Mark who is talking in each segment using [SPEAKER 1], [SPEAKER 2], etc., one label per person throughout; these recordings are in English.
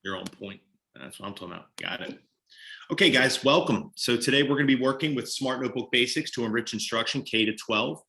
[SPEAKER 1] You're on point. That's what I'm talking about. Got it. Okay, guys, welcome. So today we're going to be working with Smart Notebook Basics to enrich instruction K to 12.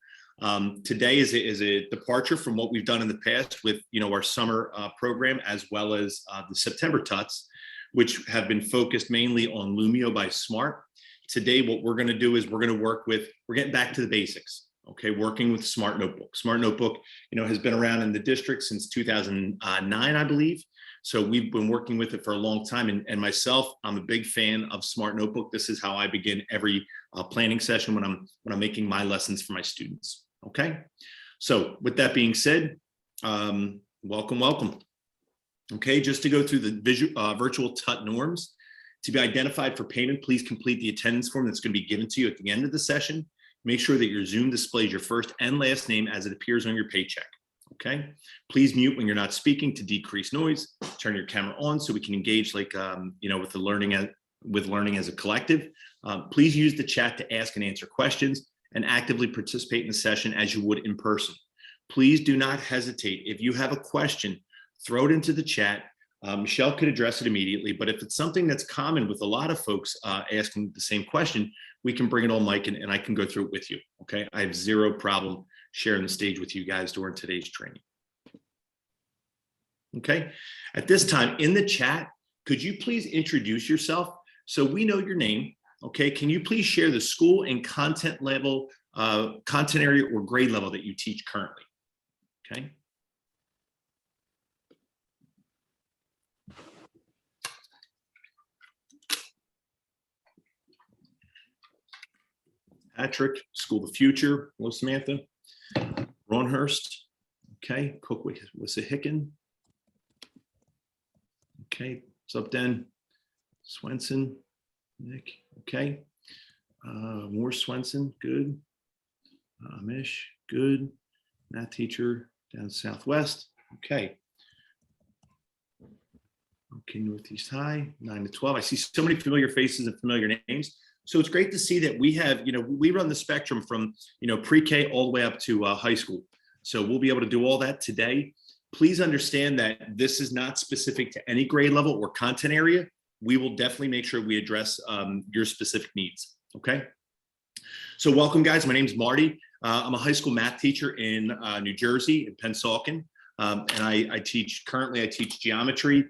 [SPEAKER 1] Today is a departure from what we've done in the past with our summer program, as well as the September TUTs, which have been focused mainly on Lumio by Smart. Today, what we're going to do is we're getting back to the basics. Okay, working with Smart Notebook. Smart Notebook, has been around in the district since 2009, I believe. So we've been working with it for a long time. And myself, I'm a big fan of Smart Notebook. This is how I begin every planning session when I'm making my lessons for my students. Okay. So with that being said, welcome. Okay, just to go through the virtual TUT norms. To be identified for payment, please complete the attendance form that's going to be given to you at the end of the session. Make sure that your Zoom displays your first and last name as it appears on your paycheck. Okay, please mute when you're not speaking to decrease noise. Turn your camera on so we can engage with learning as a collective. Please use the chat to ask and answer questions and actively participate in the session as you would in person. Please do not hesitate. If you have a question, throw it into the chat. Michelle could address it immediately, but if it's something that's common with a lot of folks asking the same question, we can bring it on mic and I can go through it with you. Okay, I have zero problem sharing the stage with you guys during today's training. Okay, at this time in the chat, could you please introduce yourself so we know your name? Okay, can you please share the school and content level, content area or grade level that you teach currently? Okay. Patrick, School of the Future. Hello, Samantha. Ronhurst. Okay. Cook Wissahickon. Okay. What's up, Den? Swenson. Nick. Okay. More Swenson. Good. Mish. Good. Math teacher down Southwest. Okay. Okay. Northeast High. 9 to 12. I see so many familiar faces and familiar names. So it's great to see that we have, we run the spectrum from, pre-K all the way up to high school. So we'll be able to do all that today. Please understand that this is not specific to any grade level or content area. We will definitely make sure we address your specific needs. Okay. So welcome, guys. My name is Marty. I'm a high school math teacher in New Jersey, in Pennsauken. And I teach geometry,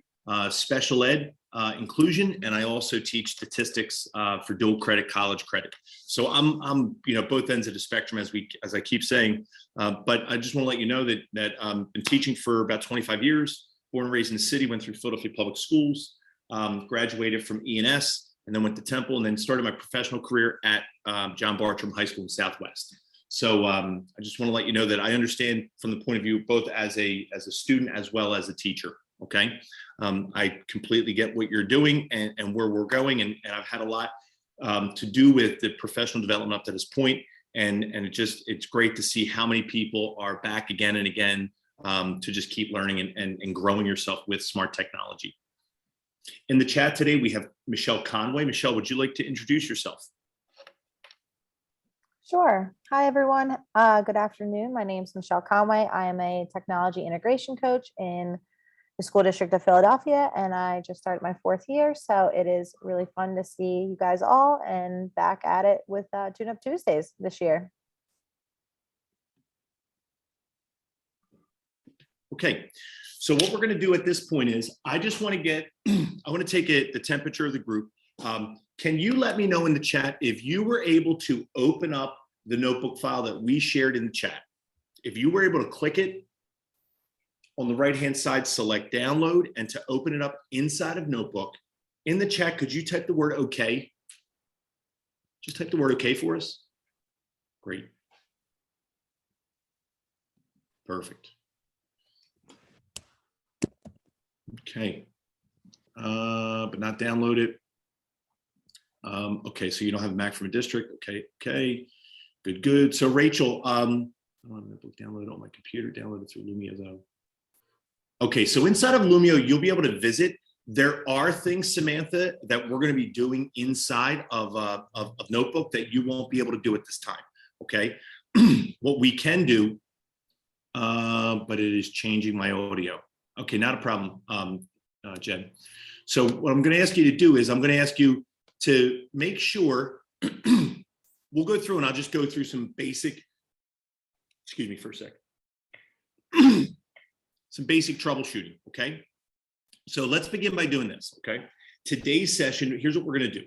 [SPEAKER 1] special ed, inclusion, and I also teach statistics for dual credit, college credit. So I'm both ends of the spectrum, as I keep saying. But I just want to let you know that I've been teaching for about 25 years. Born and raised in the city, went through Philadelphia Public Schools, graduated from E&S, and then went to Temple, and then started my professional career at John Bartram High School in Southwest. So I just want to let you know that I understand from the point of view both as a student as well as a teacher. Okay, I completely get what you're doing and where we're going, and I've had a lot to do with the professional development up to this point, and it's great to see how many people are back again and again to just keep learning and growing yourself with smart technology. In the chat today, we have Michelle Conway. Michelle, would you like to introduce yourself?
[SPEAKER 2] Sure. Hi, everyone. Good afternoon. My name is Michelle Conway. I am a technology integration coach in the School District of Philadelphia, and I just started my 4th year. So it is really fun to see you guys all and back at it with Tune Up Tuesdays this year.
[SPEAKER 1] Okay. So what we're going to do at this point is I just want to take the temperature of the group. Can you let me know in the chat if you were able to open up the notebook file that we shared in the chat? If you were able to click it, on the right-hand side, select download, and to open it up inside of Notebook. In the chat, could you type the word okay? Just type the word okay for us. Great. Perfect. Okay. But not download it. Okay, so you don't have a Mac from a district. Okay. Good. So Rachel, I want to download it on my computer, download it through Lumio though. Okay, so inside of Lumio, you'll be able to visit. There are things, Samantha, that we're going to be doing inside of Notebook that you won't be able to do at this time. Okay, what we can do, but it is changing my audio. Okay, not a problem. Jen. So what I'm going to ask you to do is I'm going to ask you to make sure we'll go through and I'll just go through some basic, excuse me for a second, some basic troubleshooting. Okay. So let's begin by doing this. Okay. Today's session, here's what we're going to do.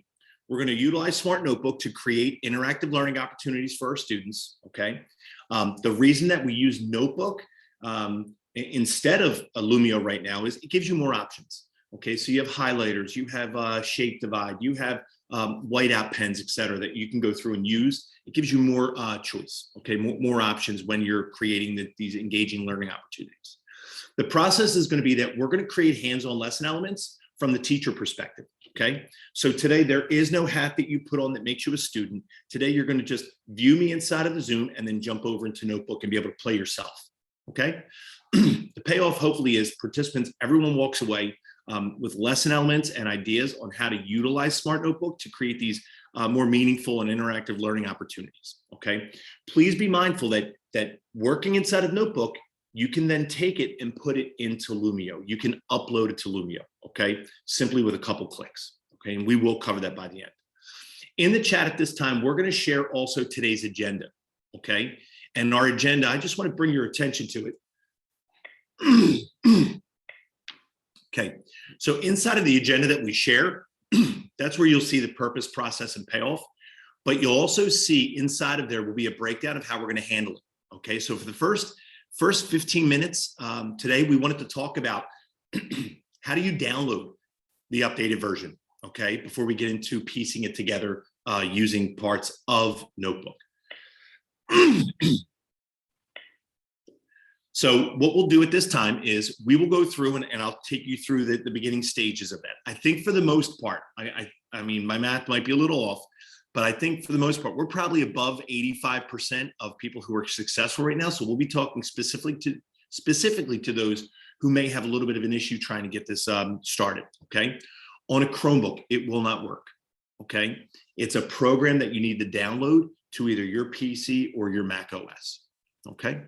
[SPEAKER 1] We're going to utilize Smart Notebook to create interactive learning opportunities for our students. Okay. The reason that we use Notebook instead of Illumio right now is it gives you more options. Okay, so you have highlighters, you have shape divide, you have whiteout pens, et cetera, that you can go through and use. It gives you more choice, okay, more options when you're creating these engaging learning opportunities. The process is going to be that we're going to create hands-on lesson elements from the teacher perspective, okay? So today there is no hat that you put on that makes you a student. Today you're going to just view me inside of the Zoom and then jump over into Notebook and be able to play yourself, okay? The payoff hopefully is participants, everyone walks away with lesson elements and ideas on how to utilize Smart Notebook to create these more meaningful and interactive learning opportunities, okay? Please be mindful that working inside of Notebook, you can then take it and put it into Illumio. You can upload it to Illumio, okay? Simply with a couple clicks, okay? And we will cover that by the end. In the chat at this time, we're gonna share also today's agenda, okay? And our agenda, I just wanna bring your attention to it. Okay, so inside of the agenda that we share, that's where you'll see the purpose, process, and payoff. But you'll also see inside of there will be a breakdown of how we're going to handle it. Okay, so for the first 15 minutes today, we wanted to talk about how do you download the updated version, okay, before we get into piecing it together using parts of Notebook. So what we'll do at this time is we will go through and I'll take you through the beginning stages of that. I think for the most part, I mean, my math might be a little off, but I think for the most part, we're probably above 85% of people who are successful right now. So we'll be talking specifically to those who may have a little bit of an issue trying to get this started, okay? On a Chromebook, it will not work, okay? It's a program that you need to download to either your PC or your Mac OS, okay?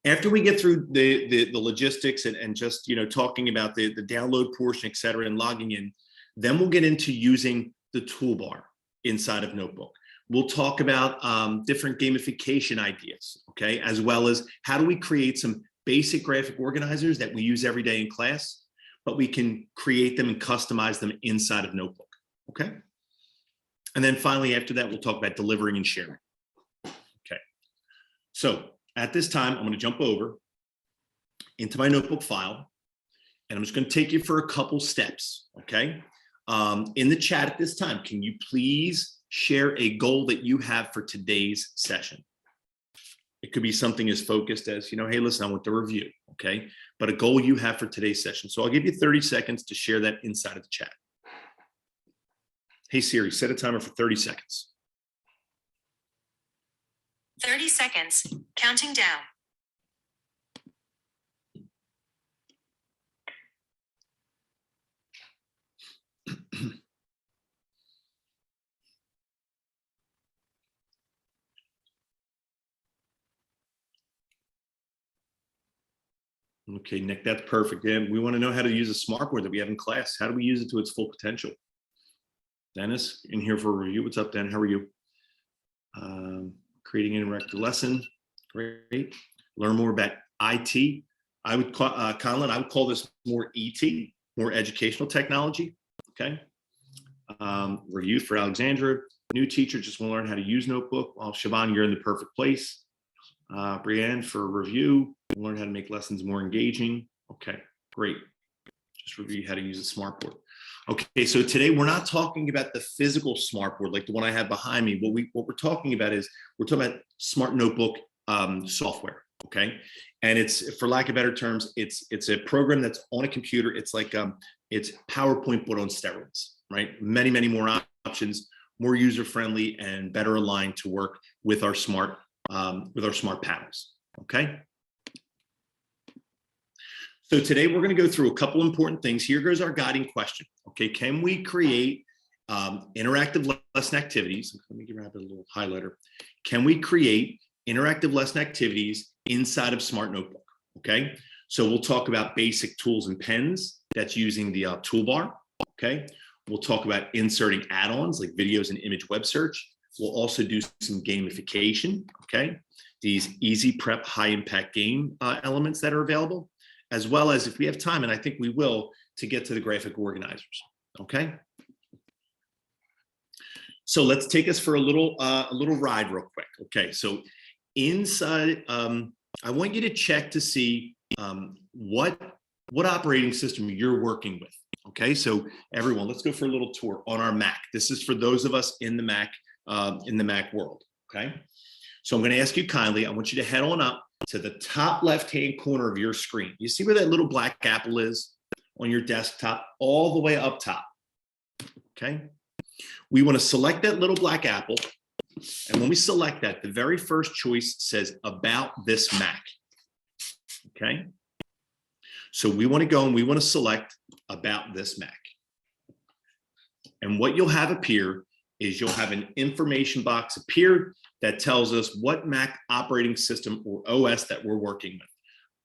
[SPEAKER 1] After we get through the logistics and just, you know, talking about the download portion, et cetera, and logging in, then we'll get into using the toolbar inside of Notebook. We'll talk about different gamification ideas, okay, as well as how do we create some basic graphic organizers that we use every day in class, but we can create them and customize them inside of Notebook, okay? And then finally, after that, we'll talk about delivering and sharing, okay? So, at this time, I'm going to jump over into my Notebook file, and I'm just going to take you for a couple steps, okay? In the chat at this time, can you please share a goal that you have for today's session? It could be something as focused as, you know, hey, listen, I want the review, okay? But a goal you have for today's session. So I'll give you 30 seconds to share that inside of the chat. Hey, Siri, set a timer for 30 seconds.
[SPEAKER 3] 30 seconds, counting down.
[SPEAKER 1] Okay, Nick, that's perfect. Dan, we want to know how to use a smartboard that we have in class. How do we use it to its full potential? Dennis, in here for a review. What's up, Dan? How are you? Creating an interactive lesson. Great. Learn more about IT. I would call, Conlon, I would call this more ET, more educational technology. Okay. Review for Alexandra. New teacher just want to learn how to use Notebook. Well, Siobhan, you're in the perfect place. Brianne for review. Learn how to make lessons more engaging. Okay, great. Just review how to use a smartboard. Okay, so today we're not talking about the physical smartboard like the one I have behind me. What we're talking about is we're talking about Smart Notebook software. Okay, and it's, for lack of better terms, it's a program that's on a computer. It's like it's PowerPoint but on steroids, right? Many more options, more user friendly and better aligned to work with our smart panels. Okay. So today we're going to go through a couple important things. Here goes our guiding question. Okay, can we create interactive lesson activities? Let me grab a little highlighter. Can we create interactive lesson activities inside of Smart Notebook? Okay, So we'll talk about basic tools and pens. That's using the toolbar. Okay. We'll talk about inserting add-ons like videos and image web search. We'll also do some gamification. Okay. These easy prep, high impact game elements that are available, as well as, if we have time, and I think we will, to get to the graphic organizers. Okay. So let's take us for a little ride real quick. Okay. So inside, I want you to check to see what operating system you're working with. Okay. So everyone, let's go for a little tour on our Mac. This is for those of us in the Mac world. Okay. So I'm going to ask you kindly, I want you to head on up to the top left-hand corner of your screen. You see where that little black apple is on your desktop, all the way up top. Okay. We want to select that little black apple. And when we select that, the very first choice says about this Mac. Okay. So we want to go and we want to select about this Mac. And what you'll have appear is you'll have an information box appear that tells us what Mac operating system or OS that we're working with.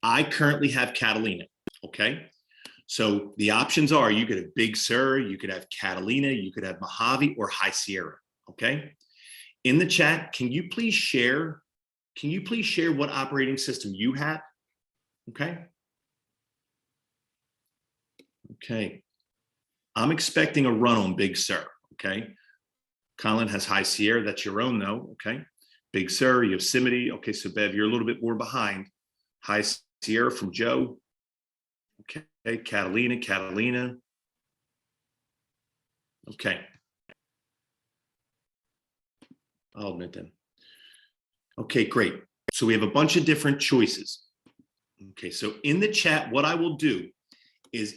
[SPEAKER 1] I currently have Catalina. Okay. So the options are, you could have Big Sur, you could have Catalina, you could have Mojave or High Sierra. Okay. In the chat, can you please share what operating system you have? Okay. Okay. I'm expecting a run on Big Sur. Okay. Colin has High Sierra. That's your own though. Okay. Big Sur, Yosemite. Okay. So Bev, you're a little bit more behind. High Sierra from Joe. Okay. Catalina. Okay. I'll admit them. Okay, great. So we have a bunch of different choices. Okay. So in the chat, what I will do is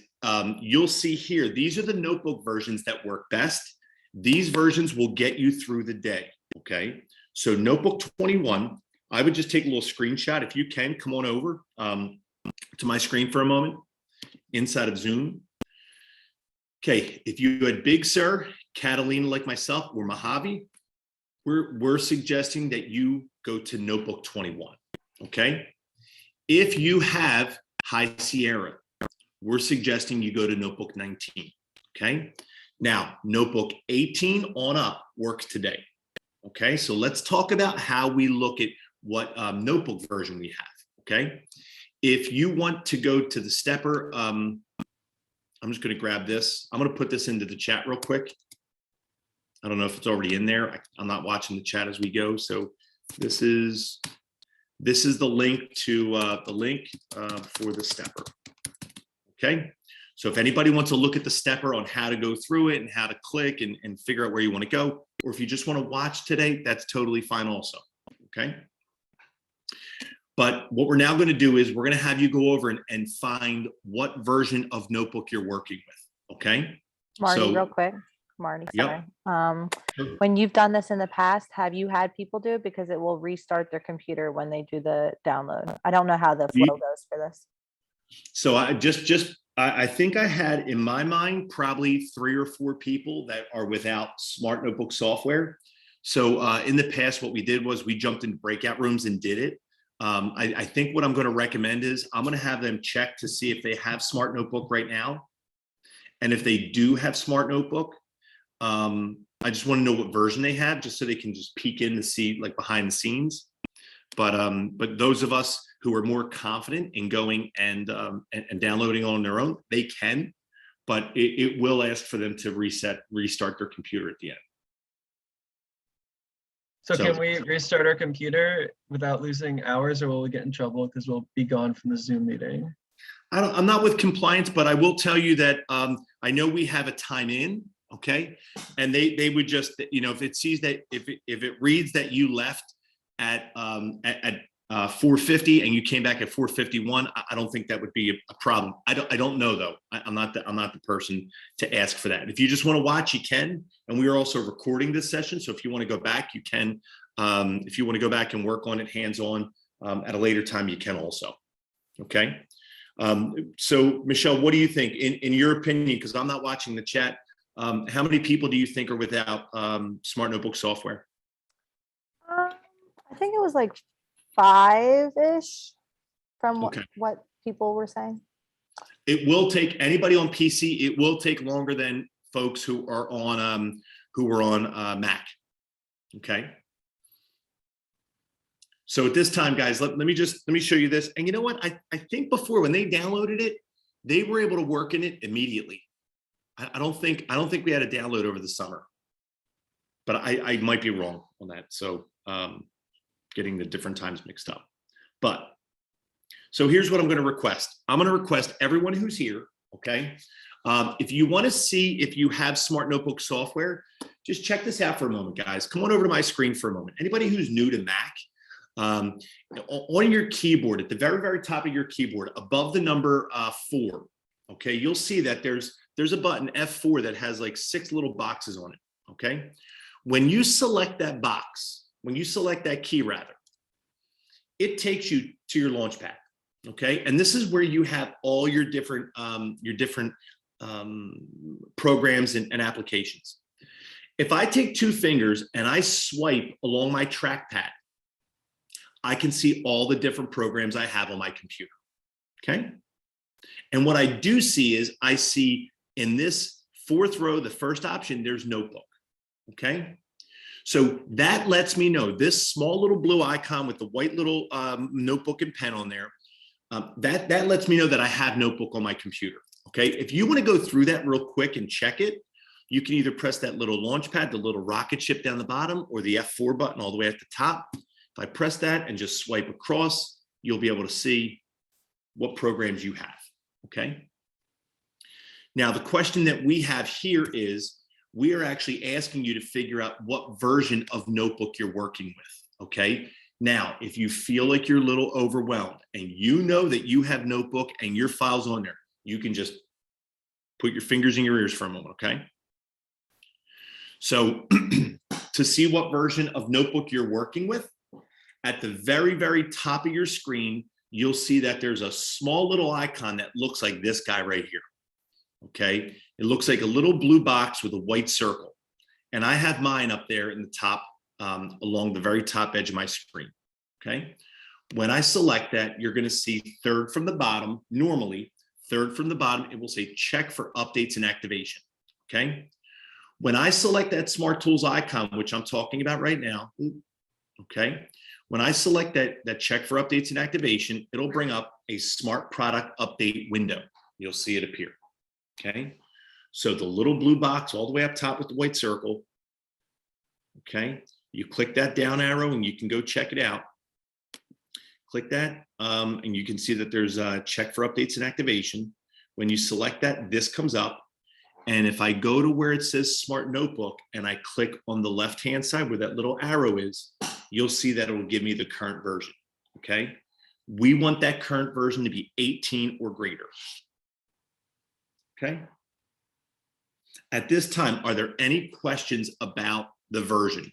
[SPEAKER 1] you'll see here, these are the notebook versions that work best. These versions will get you through the day. Okay. So notebook 21, I would just take a little screenshot. If you can, come on over to my screen for a moment inside of Zoom. Okay. If you had Big Sur, Catalina like myself, or Mojave, we're suggesting that you go to notebook 21. Okay. If you have High Sierra, we're suggesting you go to notebook 19. Okay. Now, notebook 18 on up works today. Okay. So let's talk about how we look at what notebook version we have. Okay. If you want to go to the stepper, I'm just going to grab this. I'm going to put this into the chat real quick. I don't know if it's already in there. I'm not watching the chat as we go. So this is the link to for the stepper. Okay. So if anybody wants to look at the stepper on how to go through it and how to click and figure out where you want to go, or if you just want to watch today, that's totally fine also. Okay. But what we're now going to do is we're going to have you go over and find what version of notebook you're working with. Okay.
[SPEAKER 2] Marty, real quick. Marty, sorry. Yep. When you've done this in the past, have you had people do it? Because it will restart their computer when they do the download. I don't know how the flow goes for this.
[SPEAKER 1] So I think I had in my mind probably 3 or 4 people that are without Smart Notebook software. So in the past, what we did was we jumped into breakout rooms and did it. I think what I'm going to recommend is I'm going to have them check to see if they have Smart Notebook right now. And if they do have Smart Notebook, I just want to know what version they have, just so they can just peek in to see like behind the scenes. But those of us who are more confident in going and downloading on their own, they can, but it will ask for them to restart their computer at the end.
[SPEAKER 4] So can we restart our computer without losing hours, or will we get in trouble because we'll be gone from the Zoom meeting?
[SPEAKER 1] I'm not with compliance, but I will tell you that I know we have a time in. Okay. And they would just, if it sees that, if it reads that you left at 4:50 and you came back at 4:51, I don't think that would be a problem. I don't know though. I'm not the person to ask for that. If you just want to watch, you can. And we are also recording this session. So if you want to go back, you can. If you want to go back and work on it hands-on at a later time, you can also. Okay. So Michelle, what do you think in your opinion? Because I'm not watching the chat. How many people do you think are without Smart Notebook software?
[SPEAKER 2] I think it was like 5-ish from what people were saying?
[SPEAKER 1] It will take anybody on PC. It will take longer than folks who are on Mac. Okay. So at this time, guys, let me show you this. And you know what? I think before when they downloaded it, they were able to work in it immediately. I don't think we had a download over the summer, but I might be wrong on that. So getting the different times mixed up. But so here's what I'm going to request. I'm going to request everyone who's here, okay? If you want to see if you have Smart Notebook software, just check this out for a moment, guys. Come on over to my screen for a moment. Anybody who's new to Mac, on your keyboard, at the very, very top of your keyboard, above the number 4, okay, you'll see that there's a button F4 that has like 6 little boxes on it, okay? When you select that box, when you select that key rather, it takes you to your Launchpad, okay? And this is where you have all your different programs and applications. If I take 2 fingers and I swipe along my trackpad, I can see all the different programs I have on my computer, okay? And what I do see is I see in this 4th row, the first option, there's Notebook, okay? So that lets me know this small little blue icon with the white little notebook and pen on there, that lets me know that I have Notebook on my computer, okay? If you want to go through that real quick and check it, you can either press that little Launchpad, the little rocket ship down the bottom, or the F4 button all the way at the top. If I press that and just swipe across, you'll be able to see what programs you have, okay? Now, the question that we have here is, we are actually asking you to figure out what version of Notebook you're working with, okay? Now, if you feel like you're a little overwhelmed and you know that you have Notebook and your file's on there, you can just put your fingers in your ears for a moment, okay? So to see what version of Notebook you're working with, at the very, very top of your screen, you'll see that there's a small little icon that looks like this guy right here, okay? It looks like a little blue box with a white circle. And I have mine up there in the top, along the very top edge of my screen, okay? When I select that, you're gonna see 3rd from the bottom, normally, 3rd from the bottom, it will say check for updates and activation, okay? When I select that Smart Tools icon, which I'm talking about right now, okay? When I select that check for updates and activation, it'll bring up a Smart Product Update window. You'll see it appear, okay? So the little blue box all the way up top with the white circle, okay? You click that down arrow and you can go check it out. Click that and you can see that there's a check for updates and activation. When you select that, this comes up. And if I go to where it says Smart Notebook and I click on the left-hand side where that little arrow is, you'll see that it will give me the current version, okay? We want that current version to be 18 or greater, okay? At this time, are there any questions about the version?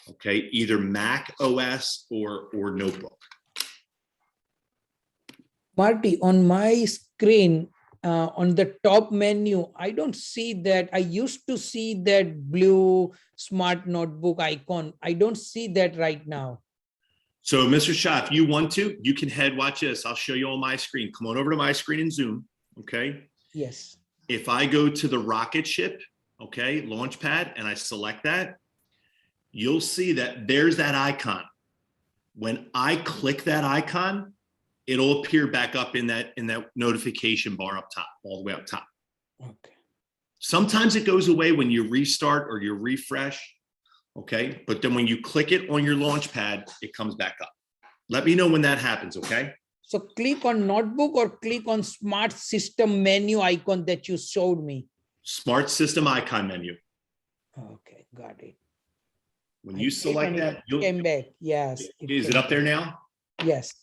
[SPEAKER 1] Okay, either Mac OS or Notebook.
[SPEAKER 5] Marty, on my screen, on the top menu, I don't see that. I used to see that blue Smart Notebook icon. I don't see that right now.
[SPEAKER 1] So Mr. Shah, if you want to, you can watch this. I'll show you on my screen. Come on over to my screen in Zoom, okay?
[SPEAKER 5] Yes.
[SPEAKER 1] If I go to the rocket ship, okay, Launchpad, and I select that, you'll see that there's that icon. When I click that icon, it'll appear back up in that notification bar up top, all the way up top.
[SPEAKER 5] Okay.
[SPEAKER 1] Sometimes it goes away when you restart or you refresh, okay? But then when you click it on your Launchpad, it comes back up. Let me know when that happens, okay?
[SPEAKER 5] So click on Notebook or click on Smart System menu icon that you showed me.
[SPEAKER 1] Smart System icon menu.
[SPEAKER 5] Okay, got it.
[SPEAKER 1] When you select that,
[SPEAKER 5] it came back. Yes.
[SPEAKER 1] Is it up there now?
[SPEAKER 5] Yes.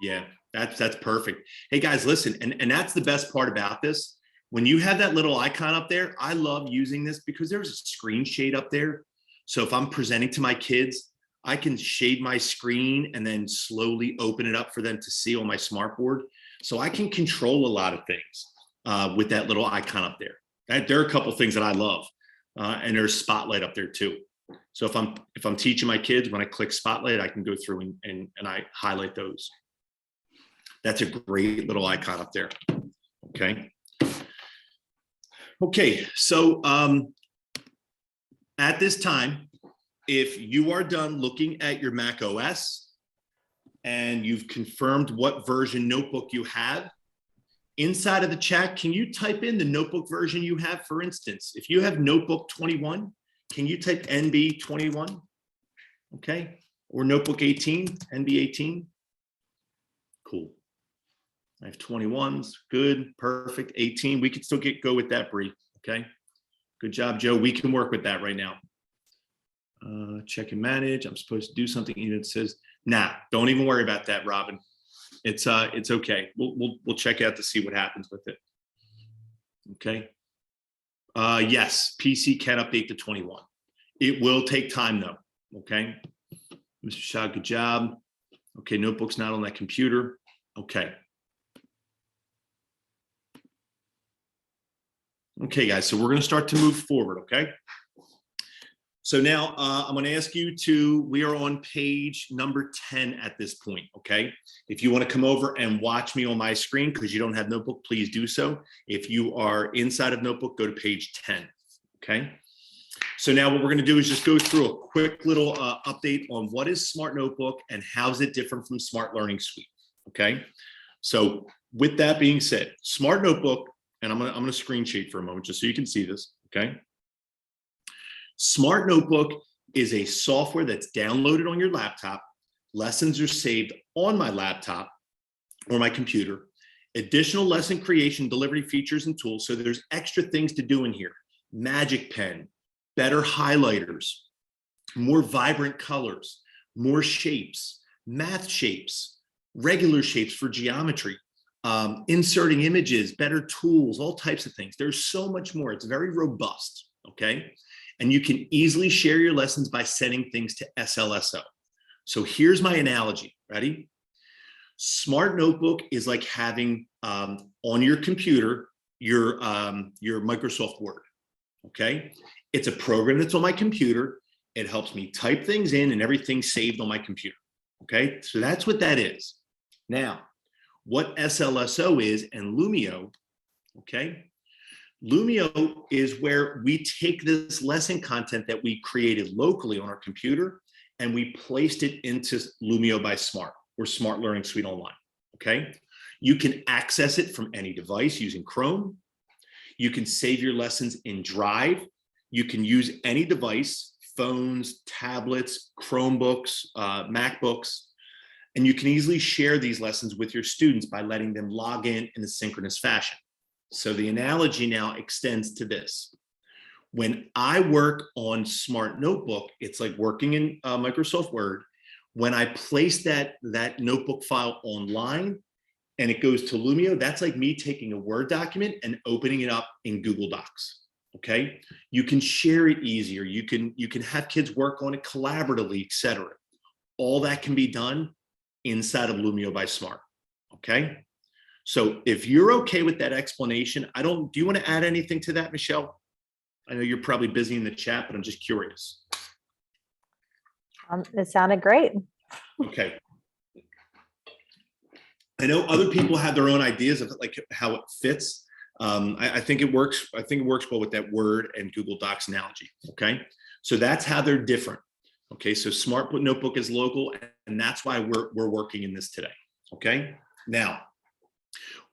[SPEAKER 1] Yeah, that's perfect. Hey guys, listen, and that's the best part about this. When you have that little icon up there, I love using this because there's a screen shade up there. So if I'm presenting to my kids, I can shade my screen and then slowly open it up for them to see on my smartboard. So I can control a lot of things with that little icon up there. There are a couple things that I love, and there's Spotlight up there too. So if I'm teaching my kids, when I click Spotlight, I can go through and I highlight those. That's a great little icon up there. Okay. Okay, so at this time, if you are done looking at your Mac OS and you've confirmed what version notebook you have, inside of the chat, can you type in the notebook version you have? For instance, if you have notebook 21, can you type NB 21? Okay, or notebook 18, NB 18? Cool. I have 21s, good, perfect. 18, we can still go with that, Bree, okay? Good job, Joe. We can work with that right now. Check and manage. I'm supposed to do something. It says, nah, don't even worry about that, Robin. It's okay. We'll check out to see what happens with it. Okay. Yes, PC can update to 21. It will take time though. Okay. Mr. Shah, good job. Okay, notebook's not on that computer. Okay. Okay, guys, so we're going to start to move forward, okay? So now I'm going to ask you to, we are on page number 10 at this point, okay? If you want to come over and watch me on my screen because you don't have notebook, please do so. If you are inside of notebook, go to page 10, okay? So now what we're going to do is just go through a quick little update on what is Smart Notebook and how is it different from Smart Learning Suite, okay? So with that being said, Smart Notebook, and I'm gonna screen share for a moment just so you can see this, okay? Smart Notebook is a software that's downloaded on your laptop. Lessons are saved on my laptop or my computer. Additional lesson creation, delivery features and tools. So there's extra things to do in here. Magic pen, better highlighters, more vibrant colors, more shapes, math shapes, regular shapes for geometry. Inserting images, better tools, all types of things. There's so much more. It's very robust, okay? And you can easily share your lessons by sending things to SLSO. So here's my analogy. Ready? Smart Notebook is like having on your computer your Microsoft Word, okay? It's a program that's on my computer. It helps me type things in and everything's saved on my computer, okay? So that's what that is. Now, what SLSO is and Lumio, okay? Lumio is where we take this lesson content that we created locally on our computer and we placed it into Lumio by Smart or Smart Learning Suite Online, okay? You can access it from any device using Chrome. You can save your lessons in Drive. You can use any device, phones, tablets, Chromebooks, MacBooks, and you can easily share these lessons with your students by letting them log in a synchronous fashion. So the analogy now extends to this. When I work on Smart Notebook, it's like working in Microsoft Word. When I place that notebook file online and it goes to Lumio, that's like me taking a Word document and opening it up in Google Docs, okay? You can share it easier. You can have kids work on it collaboratively, et cetera. All that can be done inside of Lumio by Smart, okay? So if you're okay with that explanation, do you want to add anything to that, Michelle? I know you're probably busy in the chat, but I'm just curious.
[SPEAKER 2] It sounded great.
[SPEAKER 1] Okay. I know other people have their own ideas of like how it fits. I think it works. I think it works well with that Word and Google Docs analogy, okay? So that's how they're different. Okay, so Smart Notebook is local, and that's why we're working in this today, okay? Now,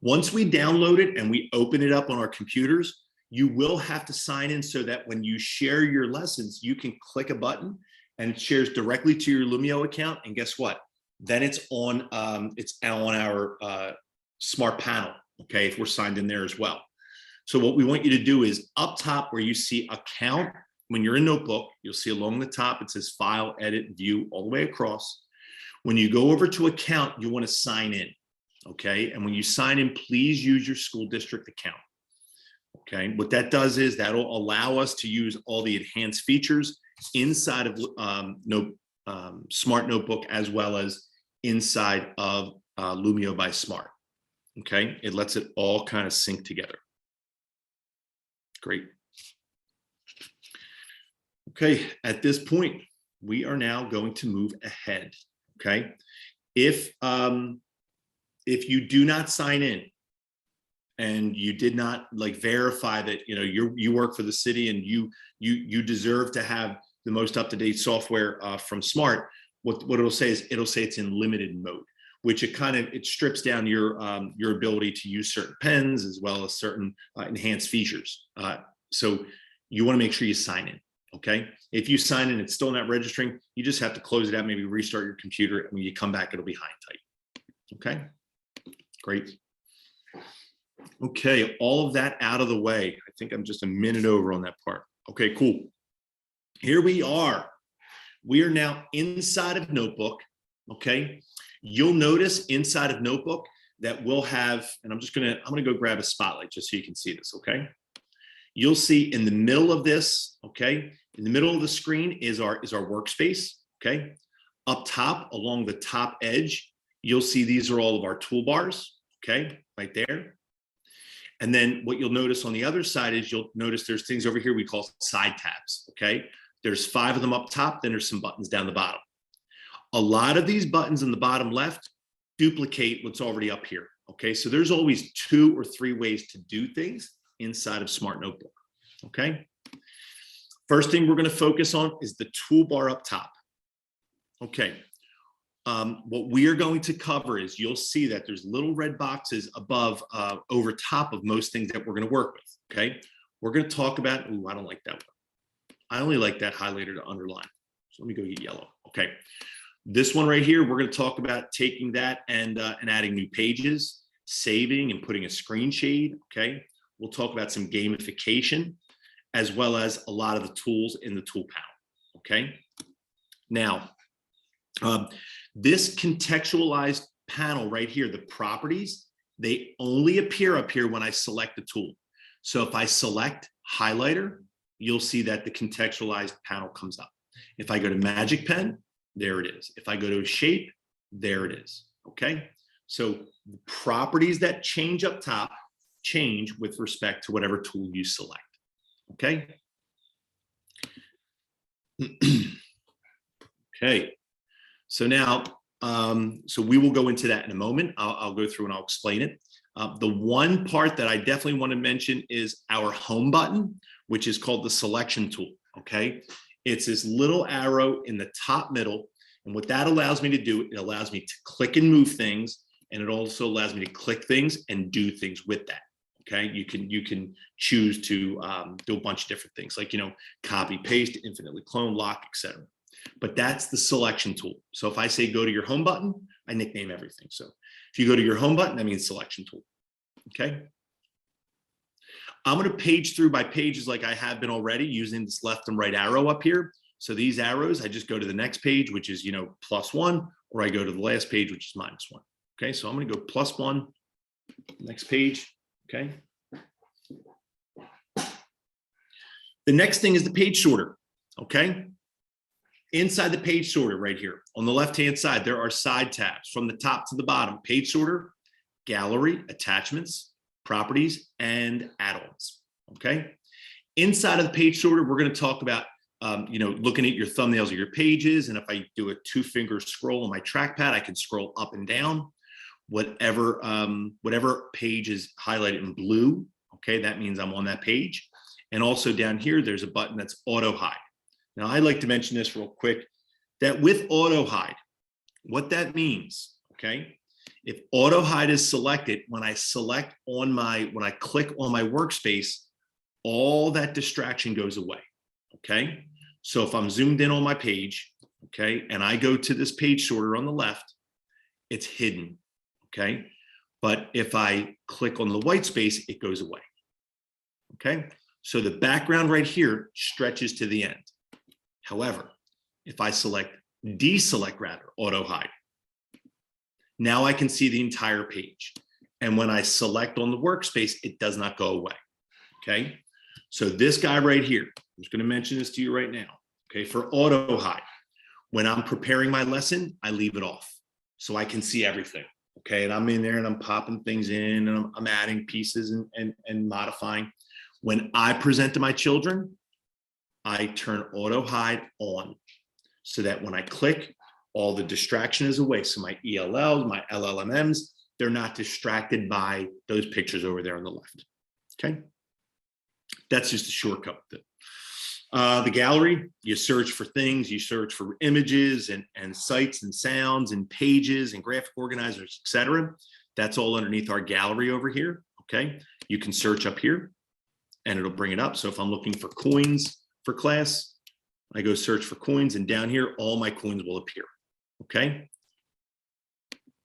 [SPEAKER 1] once we download it and we open it up on our computers, you will have to sign in so that when you share your lessons, you can click a button and it shares directly to your Lumio account, and guess what? Then it's on our Smart Panel, okay, if we're signed in there as well. So what we want you to do is up top where you see Account, when you're in Notebook, you'll see along the top, it says File, Edit, View, all the way across. When you go over to Account, you want to sign in, okay? And when you sign in, please use your school district account, okay? What that does is that'll allow us to use all the enhanced features inside of Smart Notebook as well as inside of Lumio by Smart, okay? It lets it all kind of sync together. Great. Okay, at this point, we are now going to move ahead, okay? If if you do not sign in and you did not like verify that, you know, you work for the city and you deserve to have the most up-to-date software from Smart, what it'll say is it'll say it's in limited mode, which it strips down your ability to use certain pens as well as certain enhanced features. So you want to make sure you sign in. Okay. If you sign in, it's still not registering. You just have to close it out, maybe restart your computer. And when you come back, it'll be high and tight. Okay. Great. Okay. All of that out of the way. I think I'm just a minute over on that part. Okay, cool. Here we are. We are now inside of Notebook. Okay. You'll notice inside of Notebook that we'll have, and I'm going to go grab a spotlight just so you can see this. Okay. You'll see in the middle of this, okay, in the middle of the screen is our workspace, okay? Up top, along the top edge, you'll see these are all of our toolbars, okay, right there. And then what you'll notice on the other side is you'll notice there's things over here we call side tabs, okay? There's 5 of them up top, then there's some buttons down the bottom. A lot of these buttons in the bottom left duplicate what's already up here, okay? So there's always 2 or 3 ways to do things inside of Smart Notebook, okay? First thing we're going to focus on is the toolbar up top. Okay, what we are going to cover is you'll see that there's little red boxes above, over top of most things that we're going to work with, okay? We're going to talk about, ooh, I don't like that one. I only like that highlighter to underline. So let me go get yellow, okay? This one right here, we're going to talk about taking that and adding new pages, saving and putting a screen shade, okay? We'll talk about some gamification, as well as a lot of the tools in the tool panel, okay? Now, this contextualized panel right here, the properties, they only appear up here when I select the tool. So if I select highlighter, you'll see that the contextualized panel comes up. If I go to Magic Pen, there it is. If I go to shape, there it is, okay? So the properties that change up top change with respect to whatever tool you select, okay? Okay, so now, so we will go into that in a moment. I'll go through and I'll explain it. The one part that I definitely want to mention is our home button, which is called the selection tool, okay? It's this little arrow in the top middle. And what that allows me to do, it allows me to click and move things. And it also allows me to click things and do things with that. Okay, you can choose to do a bunch of different things like, you know, copy, paste, infinitely clone, lock, etc. But that's the selection tool. So if I say go to your home button, I nickname everything. So if you go to your home button, that means selection tool. Okay. I'm going to page through by pages like I have been already using this left and right arrow up here. So these arrows, I just go to the next page, which is, you know, +1, or I go to the last page, which is -1. Okay, so I'm going to go +1, next page. Okay. The next thing is the page sorter. Okay. Inside the page sorter right here on the left-hand side, there are side tabs from the top to the bottom: page sorter, gallery, attachments, properties, and add-ons. Okay. Inside of the page sorter, we're going to talk about, you know, looking at your thumbnails of your pages. And if I do a 2-finger scroll on my trackpad, I can scroll up and down. Whatever page is highlighted in blue, okay, that means I'm on that page. And also down here, there's a button that's auto hide. Now, I'd like to mention this real quick, that with auto hide, what that means, okay, if auto hide is selected, when I click on my workspace, all that distraction goes away, okay? So if I'm zoomed in on my page, okay, and I go to this page sorter on the left, it's hidden. Okay, but if I click on the white space, it goes away. Okay, so the background right here stretches to the end. However, if I deselect rather, auto hide, now I can see the entire page. And when I select on the workspace, it does not go away. Okay, so this guy right here, I'm just going to mention this to you right now. Okay, for auto hide, when I'm preparing my lesson, I leave it off so I can see everything. Okay, and I'm in there and I'm popping things in and I'm adding pieces and modifying. When I present to my children, I turn auto hide on so that when I click, all the distraction is away. So my ELLs, my LLMs, they're not distracted by those pictures over there on the left. Okay. That's just a shortcut. The gallery, you search for things, you search for images and sites and sounds and pages and graphic organizers, etc. That's all underneath our gallery over here. Okay. You can search up here and it'll bring it up. So if I'm looking for coins for class, I go search for coins, and down here, all my coins will appear. Okay.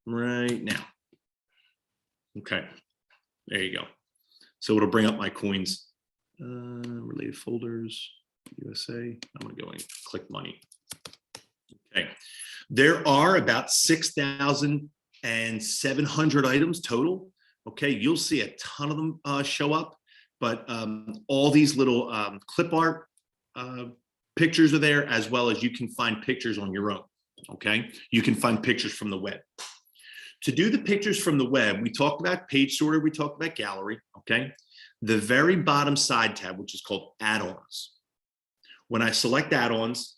[SPEAKER 1] Right now. Okay. There you go. So it'll bring up my coins, related folders, USA. I'm going to go and click money. Okay. There are about 6,700 items total. Okay. You'll see a ton of them show up, but all these little clip art pictures are there, as well as you can find pictures on your own. Okay. You can find pictures from the web. To do the pictures from the web, we talked about page sorter, we talked about gallery. Okay. The very bottom side tab, which is called add-ons. When I select add-ons,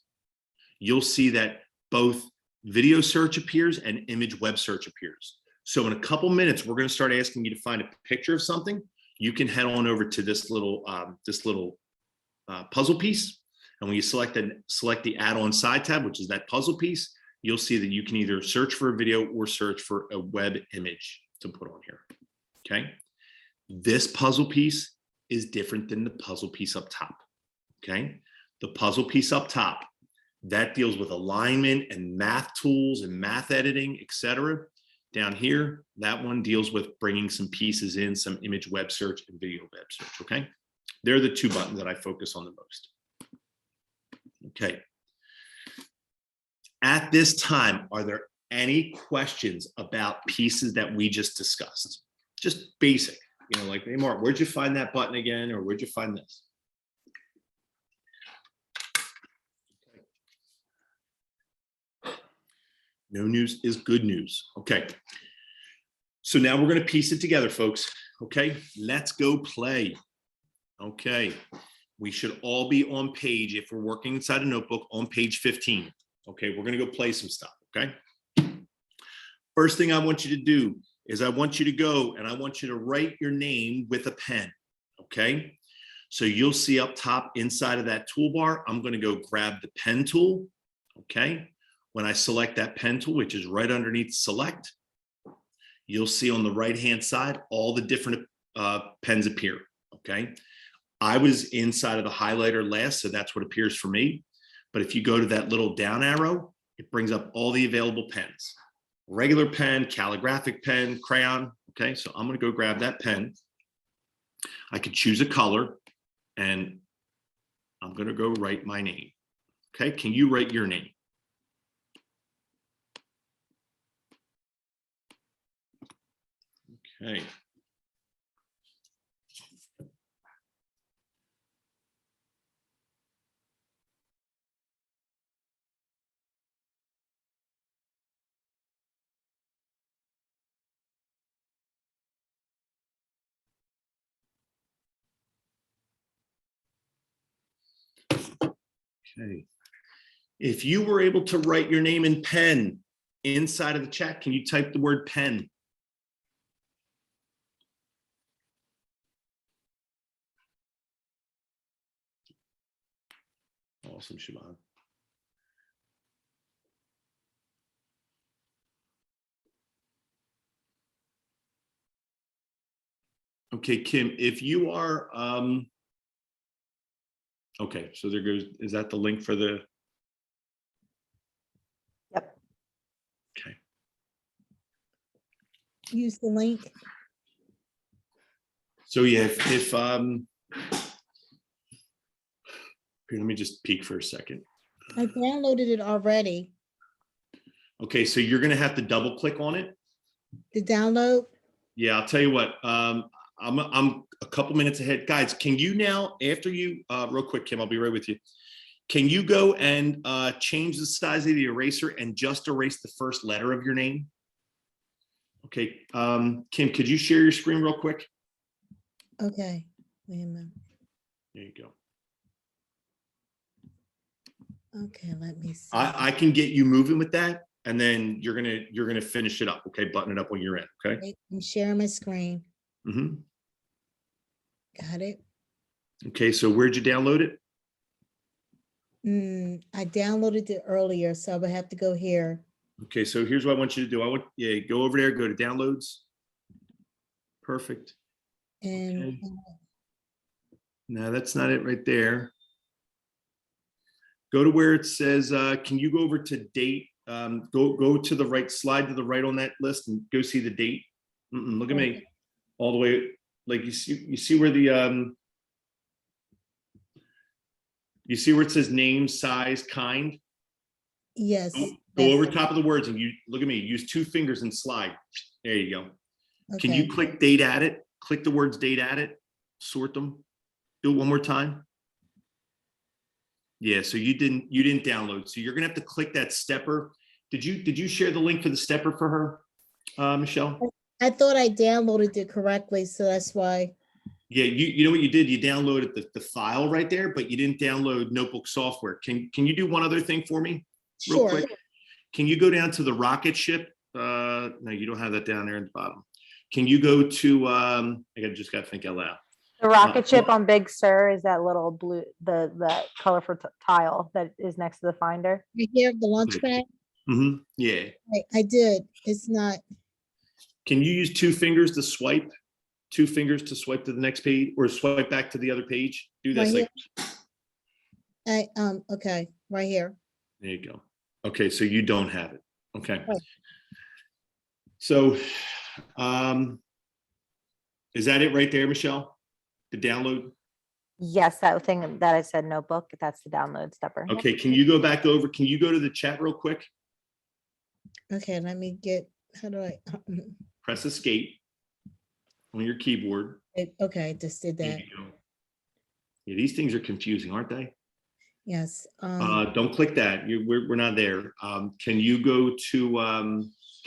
[SPEAKER 1] you'll see that both video search appears and image web search appears. So in a couple minutes, we're going to start asking you to find a picture of something. You can head on over to this little puzzle piece. And when you select the add-on side tab, which is that puzzle piece, you'll see that you can either search for a video or search for a web image to put on here. Okay. This puzzle piece is different than the puzzle piece up top. Okay. The puzzle piece up top, that deals with alignment and math tools and math editing, etc. Down here, that one deals with bringing some pieces in, some image web search and video web search. Okay. They're the two buttons that I focus on the most. Okay. At this time, are there any questions about pieces that we just discussed? Just basic, like, hey, Mark, where'd you find that button again? Or where'd you find this? No news is good news. Okay. So now we're going to piece it together, folks. Okay. Let's go play. Okay. We should all be on page, if we're working inside a notebook, on page 15. Okay. We're going to go play some stuff. Okay. First thing I want you to do is I want you to go and I want you to write your name with a pen. Okay. So you'll see up top inside of that toolbar, I'm going to go grab the pen tool. Okay. When I select that pen tool, which is right underneath select, you'll see on the right-hand side, all the different pens appear. Okay. I was inside of the highlighter last, so that's what appears for me. But if you go to that little down arrow, it brings up all the available pens. Regular pen, calligraphic pen, crayon. Okay, so I'm going to go grab that pen. I could choose a color, and I'm going to go write my name. Okay, can you write your name? Okay. Okay. If you were able to write your name in pen inside of the chat, can you type the word pen? Awesome, Siobhan. Okay, Kim, if you are, okay, so there goes, is that the link for the?
[SPEAKER 2] Yep.
[SPEAKER 1] Okay.
[SPEAKER 6] Use the link.
[SPEAKER 1] So yeah, if here, let me just peek for a second.
[SPEAKER 6] I downloaded it already.
[SPEAKER 1] Okay, so you're gonna have to double click on it.
[SPEAKER 6] The download.
[SPEAKER 1] Yeah, I'll tell you what, I'm a couple minutes ahead. Guys, can you now, after you, real quick, Kim, I'll be right with you. Can you go and change the size of the eraser and just erase the first letter of your name? Okay, Kim, could you share your screen real quick?
[SPEAKER 6] Okay. Wait a minute.
[SPEAKER 1] There you go.
[SPEAKER 6] Okay, let me see.
[SPEAKER 1] I can get you moving with that. and then you're gonna finish it up, okay? Button it up when you're in, okay?
[SPEAKER 6] Wait, I'm sharing my screen.
[SPEAKER 1] Hmm.
[SPEAKER 6] Got it.
[SPEAKER 1] Okay, so where'd you download it?
[SPEAKER 6] I downloaded it earlier, so I would have to go here.
[SPEAKER 1] Okay, so here's what I want you to do. Yeah, go over there, go to downloads. Perfect.
[SPEAKER 6] And
[SPEAKER 1] Okay. No, that's not it right there. Go to where it says, can you go over to date? Go to the right, slide to the right on that list and go see the date. Look at me, all the way, like you see where the, you see where it says name, size, kind?
[SPEAKER 6] yes.
[SPEAKER 1] Go
[SPEAKER 6] yes,
[SPEAKER 1] over top of the words and you, look at me, use 2 fingers and slide. There you go. Can
[SPEAKER 6] okay.
[SPEAKER 1] you click date at it? Click the words date at it, sort them. Do it one more time. Yeah, so you didn't download. So you're gonna have to click that stepper. Did you share the link for the stepper for her, Michelle?
[SPEAKER 6] I thought I downloaded it correctly, so that's why.
[SPEAKER 1] Yeah, you know what you did? You downloaded the file right there, but you didn't download notebook software. Can you do one other thing for me? Real
[SPEAKER 6] Sure.
[SPEAKER 1] quick? Can you go down to the rocket ship? No, you don't have that down there at the bottom. Can you go to, just gotta think out loud.
[SPEAKER 2] The rocket ship on Big Sur is that little blue, the colorful tile that is next to the finder.
[SPEAKER 6] Right here, the launch pad.
[SPEAKER 1] Yeah.
[SPEAKER 6] I did. It's not.
[SPEAKER 1] Can you use 2 fingers to swipe? 2 fingers to swipe to the next page or swipe back to the other page? Do this
[SPEAKER 6] Right
[SPEAKER 1] like,
[SPEAKER 6] Okay, right here.
[SPEAKER 1] there you go. Okay, so you don't have it. Okay.
[SPEAKER 6] Right.
[SPEAKER 1] So, is that it right there, Michelle? The download?
[SPEAKER 2] Yes, that thing that I said notebook, that's the download stepper. Yep.
[SPEAKER 1] Okay, can you go back over? Can you go to the chat real quick?
[SPEAKER 6] Okay, let me get, how do I?
[SPEAKER 1] Press escape on your keyboard.
[SPEAKER 6] Okay, I just did
[SPEAKER 1] There
[SPEAKER 6] that.
[SPEAKER 1] you go. Yeah, these things are confusing, aren't they?
[SPEAKER 6] Yes.
[SPEAKER 1] Don't click that. We're not there. Can you go to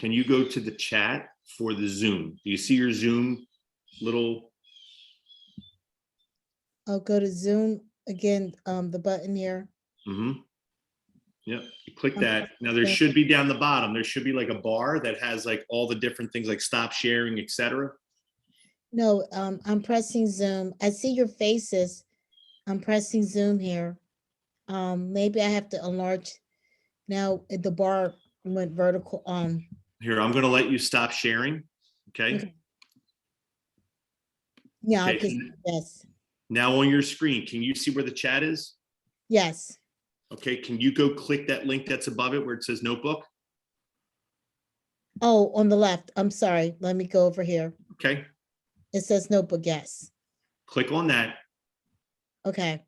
[SPEAKER 1] the chat for the Zoom? Do you see your Zoom little?
[SPEAKER 6] I'll go to Zoom again, the button here.
[SPEAKER 1] Yep, you click
[SPEAKER 6] Okay.
[SPEAKER 1] that. Now there should be down the bottom, there should be like a bar that has like all the different things like stop sharing, etc.
[SPEAKER 6] No, I'm pressing Zoom. I see your faces. I'm pressing Zoom here. Maybe I have to enlarge. Now the bar went vertical.
[SPEAKER 1] Here, I'm gonna let you stop sharing, okay?
[SPEAKER 6] Okay. Yeah, I
[SPEAKER 1] Okay,
[SPEAKER 6] can, yes,
[SPEAKER 1] now on your screen, can you see where the chat is?
[SPEAKER 6] yes.
[SPEAKER 1] Okay, can you go click that link that's above it where it says notebook?
[SPEAKER 6] Oh, on the left. I'm sorry. Let me go over here.
[SPEAKER 1] Okay,
[SPEAKER 6] It says notebook, yes.
[SPEAKER 1] click on that
[SPEAKER 6] Okay,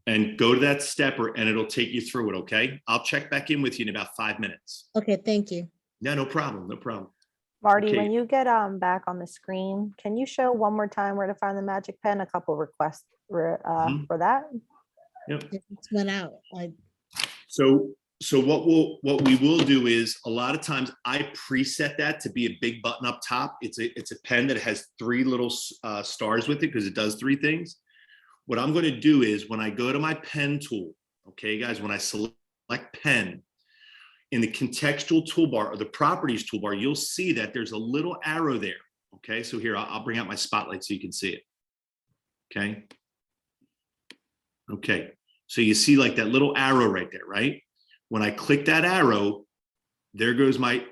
[SPEAKER 1] and go to that stepper and it'll take you through it, okay? I'll check back in with you in about 5 minutes.
[SPEAKER 6] okay, thank you.
[SPEAKER 1] Yeah, no problem, no problem.
[SPEAKER 2] Marty,
[SPEAKER 1] Okay.
[SPEAKER 2] when you get back on the screen, can you show one more time where to find the magic pen? A couple requests for that.
[SPEAKER 1] Yep.
[SPEAKER 6] It just went out.
[SPEAKER 1] So what we will do is a lot of times I preset that to be a big button up top. It's a pen that has 3 little stars with it because it does 3 things. What I'm going to do is when I go to my pen tool, okay, guys, when I select pen in the contextual toolbar or the properties toolbar, you'll see that there's a little arrow there. Okay, so here I'll bring out my spotlight so you can see it. Okay. Okay. So you see like that little arrow right there, right? When I click that arrow, there goes my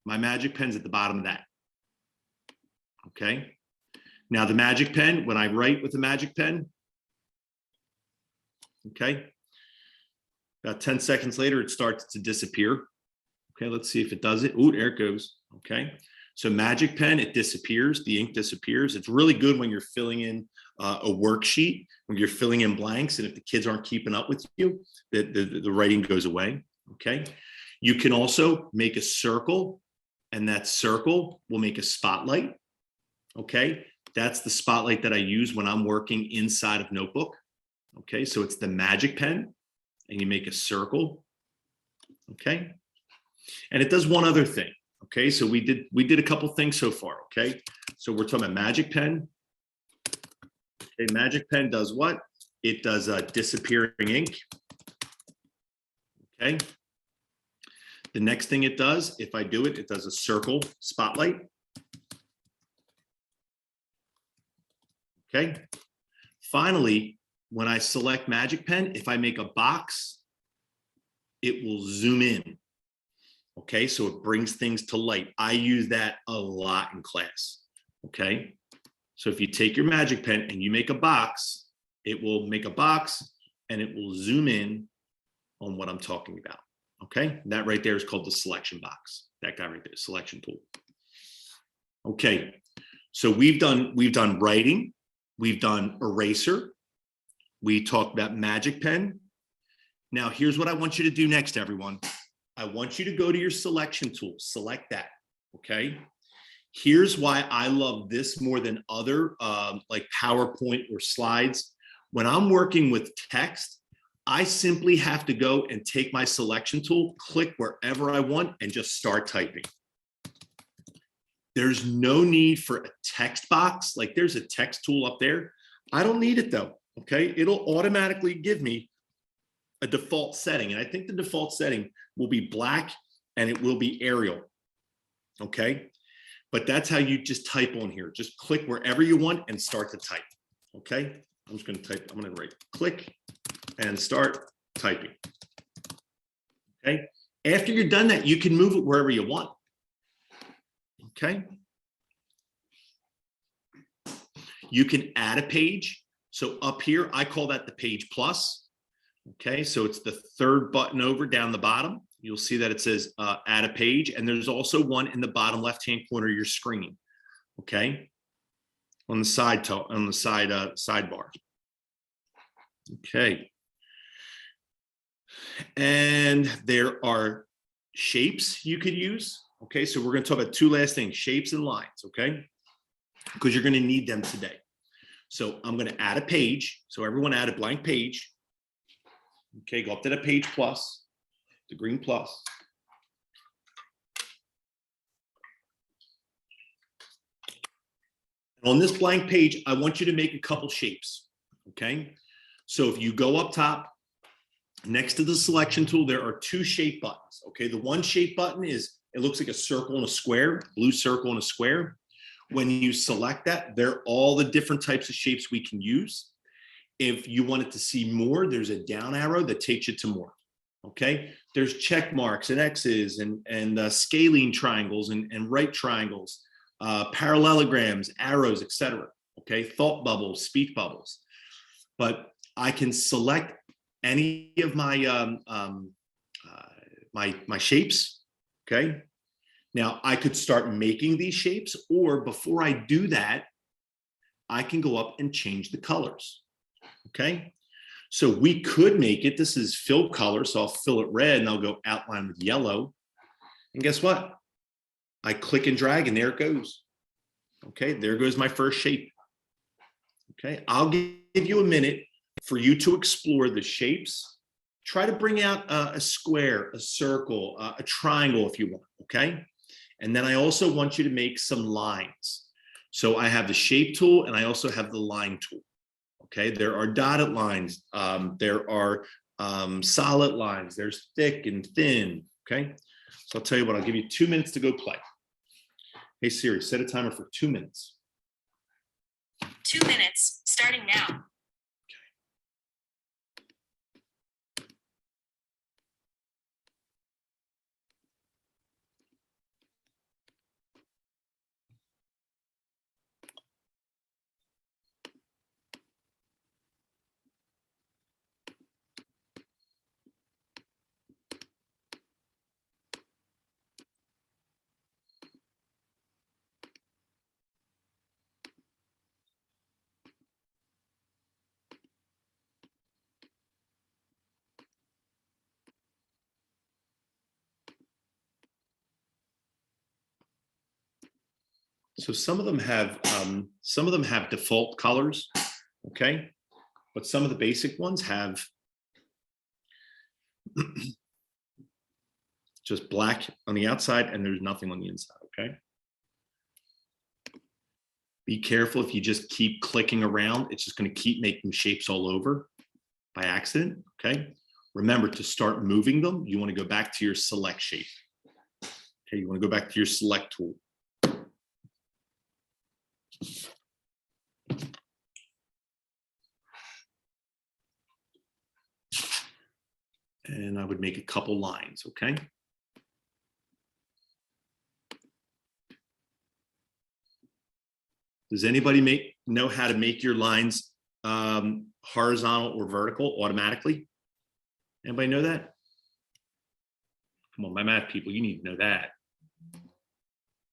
[SPEAKER 1] magic pen's at the bottom of that. Okay. Now the magic pen, when I write with the magic pen, okay, about 10 seconds later, it starts to disappear. Okay, let's see if it does it. Oh, there it goes. Okay. So magic pen, it disappears. The ink disappears. It's really good when you're filling in a worksheet, when you're filling in blanks, and if the kids aren't keeping up with you, the writing goes away. Okay. You can also make a circle, and that circle will make a spotlight. Okay. That's the spotlight that I use when I'm working inside of Notebook. Okay. So it's the magic pen, and you make a circle. Okay. And it does one other thing. Okay, so we did a couple things so far. Okay, so we're talking about magic pen. Okay, magic pen does what? It does disappearing ink. Okay, The next thing it does, if I do it, it does a circle spotlight. Okay. Finally, when I select Magic Pen, if I make a box, it will zoom in. Okay, so it brings things to light. I use that a lot in class. Okay, so if you take your Magic Pen and you make a box, it will make a box and it will zoom in on what I'm talking about. Okay, that right there is called the selection box. That guy right there, selection tool. Okay, so we've done writing, we've done eraser, we talked about Magic Pen. Now here's what I want you to do next, everyone. I want you to go to your selection tool, select that. Okay, here's why I love this more than other like PowerPoint or slides. When I'm working with text, I simply have to go and take my selection tool, click wherever I want, and just start typing. There's no need for a text box. Like there's a text tool up there. I don't need it though, okay? It'll automatically give me a default setting. And I think the default setting will be black and it will be Arial, okay? But that's how you just type on here. Just click wherever you want and start to type, okay? I'm just gonna type, I'm gonna write click and start typing, okay? After you're done that, you can move it wherever you want, okay? You can add a page. So up here, I call that the page plus, okay? So it's the third button over down the bottom. You'll see that it says add a page, and there's also one in the bottom left-hand corner of your screen, okay? On the side sidebar. Okay. And there are shapes you could use. Okay, so we're going to talk about two last things, shapes and lines, okay? Because you're going to need them today. So I'm going to add a page. So everyone add a blank page. Okay, go up to the page plus, the green plus. On this blank page, I want you to make a couple shapes, okay? So if you go up top, next to the selection tool, there are two shape buttons, okay? The one shape button is, it looks like a circle and a square, blue circle and a square. When you select that, they're all the different types of shapes we can use. If you wanted to see more, there's a down arrow that takes you to more, okay? There's check marks and X's and scalene triangles and right triangles, parallelograms, arrows, etc. Okay, thought bubbles, speech bubbles. But I can select any of my my shapes. Okay. Now I could start making these shapes, or before I do that, I can go up and change the colors. Okay. So we could make it. This is fill color, so I'll fill it red and I'll go outline with yellow. And guess what? I click and drag and there it goes. Okay, there goes my first shape. Okay, I'll give you a minute for you to explore the shapes. Try to bring out a square, a circle, a triangle if you want, okay? And then I also want you to make some lines. So I have the shape tool and I also have the line tool, okay? There are dotted lines, there are solid lines, there's thick and thin, okay? So I'll tell you what, I'll give you 2 minutes to go play. Hey Siri, set a timer for 2 minutes.
[SPEAKER 3] 2 minutes, starting now.
[SPEAKER 1] So some of them have default colors, okay? But some of the basic ones have just black on the outside and there's nothing on the inside, okay? Be careful if you just keep clicking around, it's just gonna keep making shapes all over by accident, okay? remember to start moving them, you want to go back to your select shape. Okay, you want to go back to your select tool. And I would make a couple lines, okay? Does anybody know how to make your lines horizontal or vertical automatically? Anybody know that? Come on, my math people, you need to know that.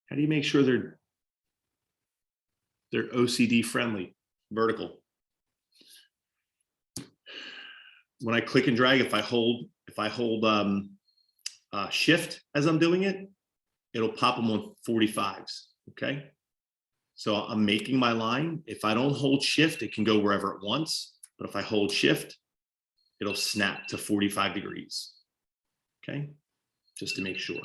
[SPEAKER 1] How do you make sure they're OCD friendly, vertical? When I click and drag, if I hold shift as I'm doing it, it'll pop them on 45s, okay? So I'm making my line. If I don't hold shift, it can go wherever it wants. But if I hold shift, it'll snap to 45 degrees, okay? Just to make sure.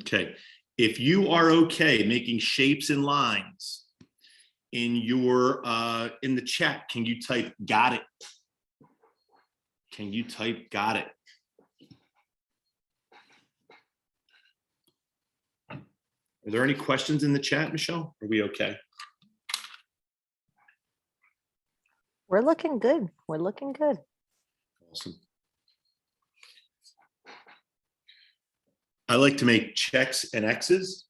[SPEAKER 1] Okay, if you are okay making shapes and lines in your in the chat, can you type got it? Can you type got it? Are there any questions in the chat, Michelle? Are we okay?
[SPEAKER 2] We're looking good. We're looking good.
[SPEAKER 1] Awesome. I like to make checks and X's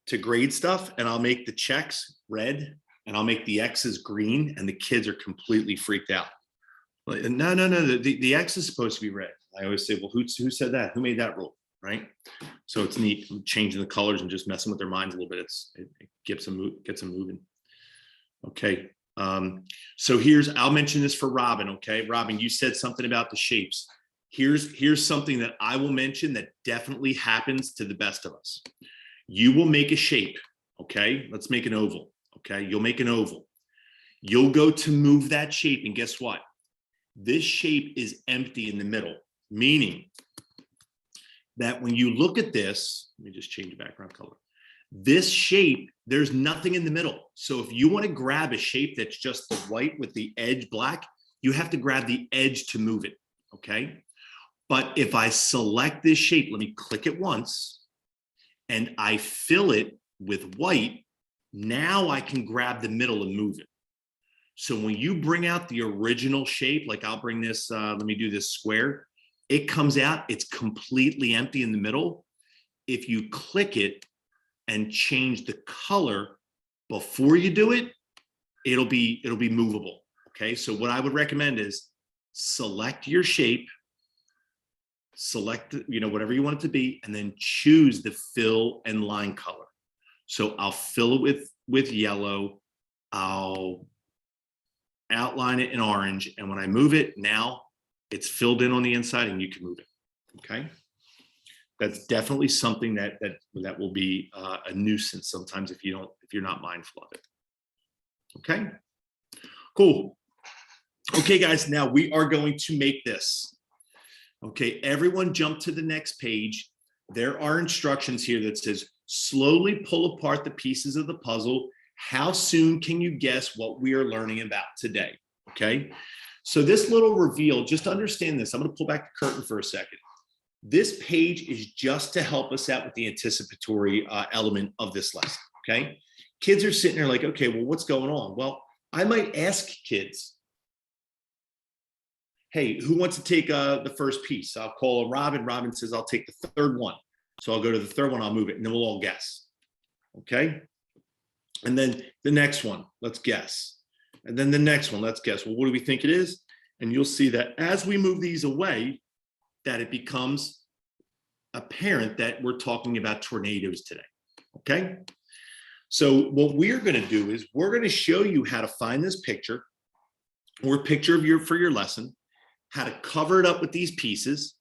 [SPEAKER 1] to grade stuff, and I'll make the checks red and I'll make the X's green, and the kids are completely freaked out. Like, no, the X is supposed to be red. I always say, well, who said that? Who made that rule, right? So it's neat changing the colors and just messing with their minds a little bit. It gets them moving. Okay, so I'll mention this for Robin, okay? Robin, you said something about the shapes. Here's something that I will mention that definitely happens to the best of us. You will make a shape, okay? Let's make an oval, okay? You'll make an oval. You'll go to move that shape, and guess what? This shape is empty in the middle, meaning that when you look at this, let me just change the background color. This shape, there's nothing in the middle. So if you want to grab a shape that's just the white with the edge black, you have to grab the edge to move it, okay? But if I select this shape, let me click it once, and I fill it with white, now I can grab the middle and move it. So when you bring out the original shape, like I'll bring this, let me do this square, it comes out, it's completely empty in the middle. If you click it and change the color before you do it, it'll be movable, okay? So what I would recommend is select your shape, select, whatever you want it to be, and then choose the fill and line color. So I'll fill it with yellow, I'll outline it in orange, and when I move it, now it's filled in on the inside and you can move it, okay? That's definitely something that will be a nuisance sometimes if you're not mindful of it. Okay, cool. Okay, guys, now we are going to make this. Okay, everyone jump to the next page. There are instructions here that says, slowly pull apart the pieces of the puzzle. How soon can you guess what we are learning about today? Okay, so this little reveal, just understand this. I'm going to pull back the curtain for a second. This page is just to help us out with the anticipatory element of this lesson, okay? Kids are sitting there like, okay, well, what's going on? Well, I might ask kids, hey, who wants to take the first piece? I'll call Robin. Robin says, I'll take the third one. So I'll go to the third one, I'll move it, and then we'll all guess, okay? And then the next one, let's guess. And then the next one, let's guess. Well, what do we think it is? And you'll see that as we move these away, that it becomes apparent that we're talking about tornadoes today, okay? So what we're gonna do is we're gonna show you how to find this picture or picture for your lesson, how to cover it up with these pieces,